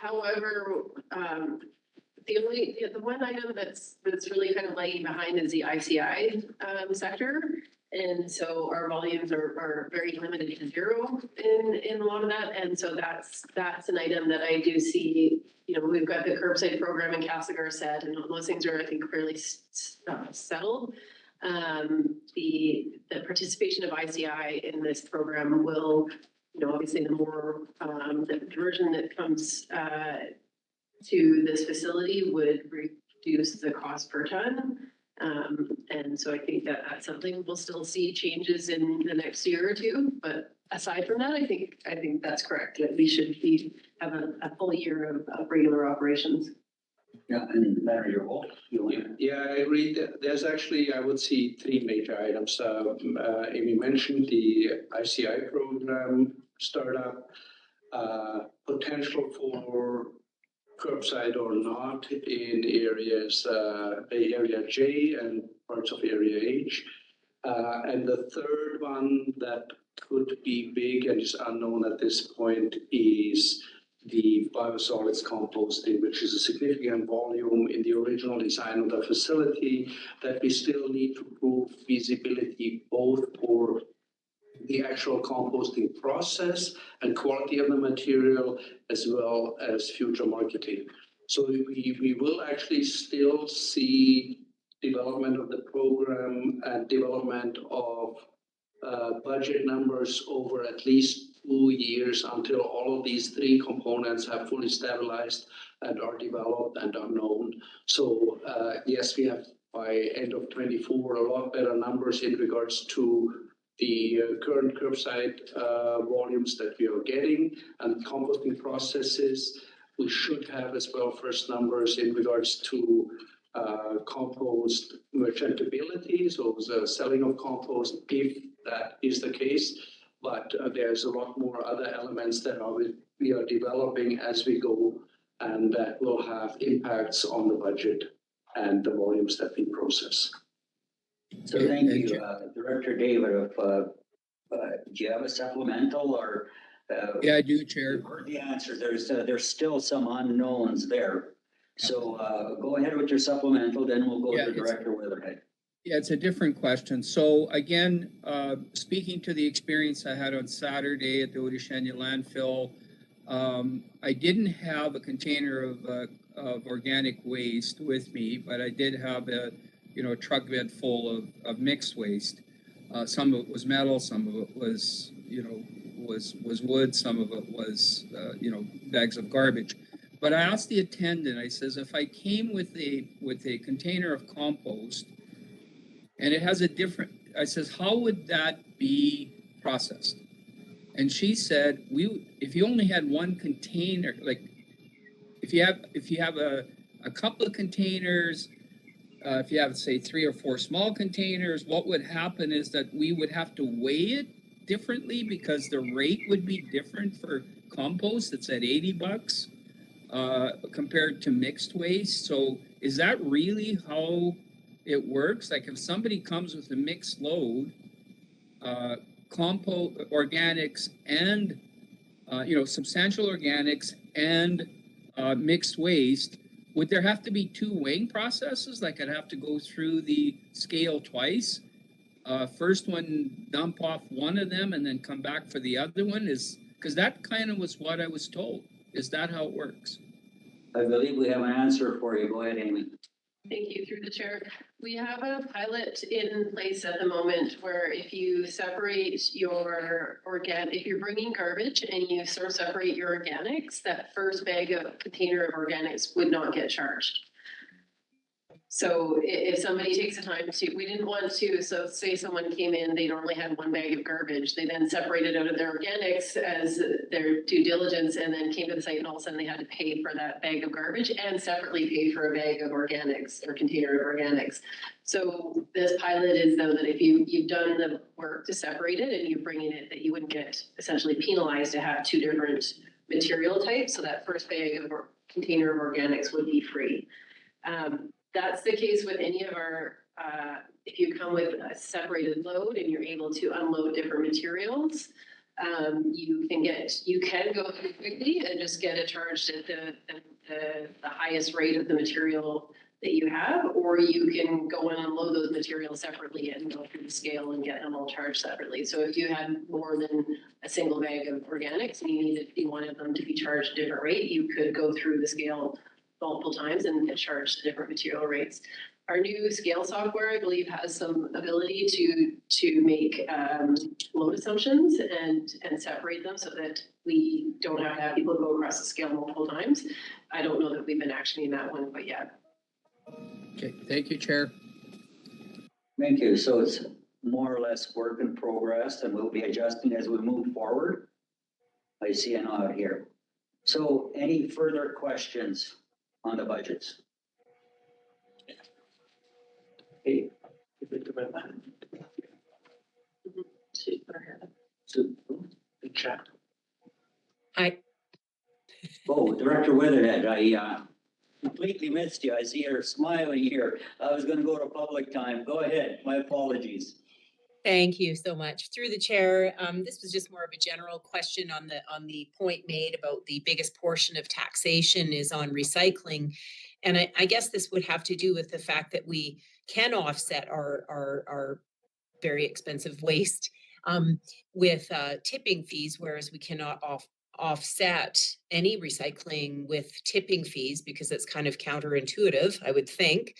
however, the one item that's really kind of lagging behind is the ICI sector. And so our volumes are very limited to zero in a lot of that. And so that's an item that I do see, we've got the curbside program in Castlegar set, and those things are, I think, fairly settled. The participation of ICI in this program will, obviously the more the diversion that comes to this facility would reduce the cost per ton. And so I think that that's something we'll still see changes in the next year or two. But aside from that, I think that's correct, that we should have a full year of regular operations. Yeah, and Larry, your whole. Yeah, I agree. There's actually, I would see three major items. Amy mentioned the ICI program startup, potential for curbside or not in areas, Bay Area J and parts of Area H. And the third one that could be big and is unknown at this point is the biosolids composting, which is a significant volume in the original design of the facility that we still need to prove feasibility both for the actual composting process and quality of the material, as well as future marketing. So we will actually still see development of the program and development of budget numbers over at least 2 years until all of these three components have fully stabilized and are developed and are known. So yes, we have by end of 24 a lot better numbers in regards to the current curbside volumes that we are getting and composting processes. We should have as well first numbers in regards to compost merchantability, so the selling of compost, if that is the case. But there's a lot more other elements that we are developing as we go, and that will have impacts on the budget and the volumes that we process. So thank you, Director David. Do you have a supplemental or? Yeah, I do, Chair. You've heard the answer. There's still some unknowns there. So go ahead with your supplemental, then we'll go to Director Weatherhead. Yeah, it's a different question. So again, speaking to the experience I had on Saturday at the Odishanya landfill, I didn't have a container of organic waste with me, but I did have a truck bed full of mixed waste. Some of it was metal, some of it was wood, some of it was bags of garbage. But I asked the attendant, I says, if I came with a container of compost and it has a different, I says, how would that be processed? And she said, if you only had one container, like if you have a couple of containers, if you have, say, 3 or 4 small containers, what would happen is that we would have to weigh it differently because the rate would be different for compost. It's at $80. compared to mixed waste. So is that really how it works? Like if somebody comes with a mixed load, organics and, substantial organics and mixed waste, would there have to be two weighing processes? Like I'd have to go through the scale twice? First one, dump off one of them and then come back for the other one? Because that kind of was what I was told. Is that how it works? I believe we have an answer for you. Go ahead, Amy. Thank you, through the chair. We have a pilot in place at the moment where if you separate your if you're bringing garbage and you sort of separate your organics, that first container of organics would not get charged. So if somebody takes the time to, we didn't want to, so say someone came in, they normally had one bag of garbage, they then separated out of their organics as their due diligence and then came to the site and all of a sudden they had to pay for that bag of garbage and separately pay for a bag of organics or container of organics. So this pilot is though that if you've done the work to separate it and you bring in it, that you wouldn't get essentially penalized to have two different material types. So that first bag of container of organics would be free. That's the case with any of our, if you come with a separated load and you're able to unload different materials, you can go through quickly and just get it charged at the highest rate of the material that you have, or you can go and unload those materials separately and go through the scale and get them all charged separately. So if you had more than a single bag of organics and you wanted them to be charged a different rate, you could go through the scale multiple times and get charged to different material rates. Our new scale software, I believe, has some ability to make load assumptions and separate them so that we don't have to have people go across the scale multiple times. I don't know that we've been actioning that one, but yeah. Okay, thank you, Chair. Thank you. So it's more or less work in progress and we'll be adjusting as we move forward. I see a nod here. So any further questions on the budgets? Hey. Oh, Director Weatherhead, I completely missed you. I see her smiling here. I was gonna go to public time. Go ahead. My apologies. Thank you so much. Through the chair, this was just more of a general question on the point made about the biggest portion of taxation is on recycling. And I guess this would have to do with the fact that we can offset our very expensive waste with tipping fees, whereas we cannot offset any recycling with tipping fees because it's kind of counterintuitive, I would think.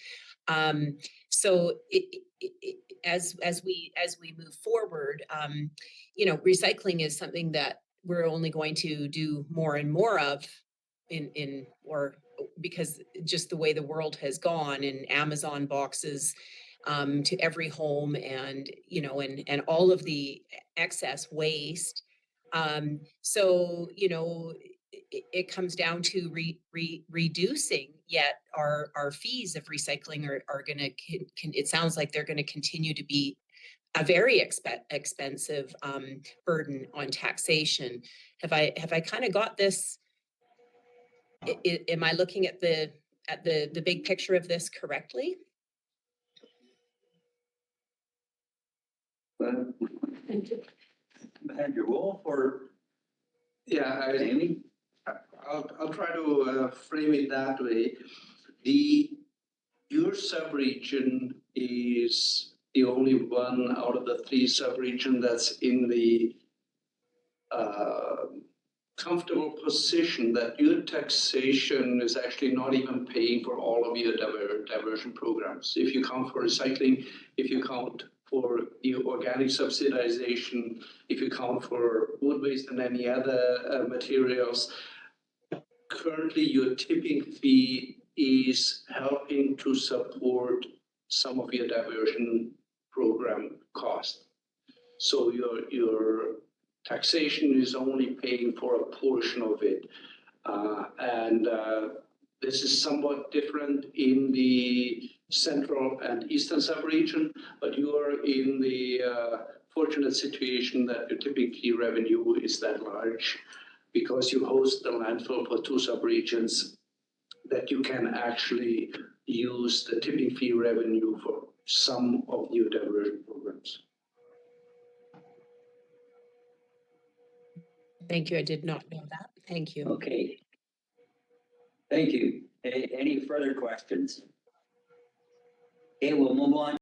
So as we move forward, recycling is something that we're only going to do more and more of because just the way the world has gone and Amazon boxes to every home and all of the excess waste. So it comes down to reducing, yet our fees of recycling are going to, it sounds like they're going to continue to be a very expensive burden on taxation. Have I kind of got this? Am I looking at the big picture of this correctly? Andrew Wolf or Yeah, Amy? I'll try to frame it that way. Your sub-region is the only one out of the three sub-region that's in the comfortable position that your taxation is actually not even paying for all of your diversion programs. If you count for recycling, if you count for the organic subsidization, if you count for wood waste and any other materials, currently your tipping fee is helping to support some of your diversion program cost. So your taxation is only paying for a portion of it. This is somewhat different in the central and eastern sub-region, but you are in the fortunate situation that your tipping fee revenue is that large. because you host the landfill for two subregions, that you can actually use the tipping fee revenue for some of your diversion programs. Thank you. I did not know that. Thank you. Okay. Thank you. Any further questions? Okay, we'll move on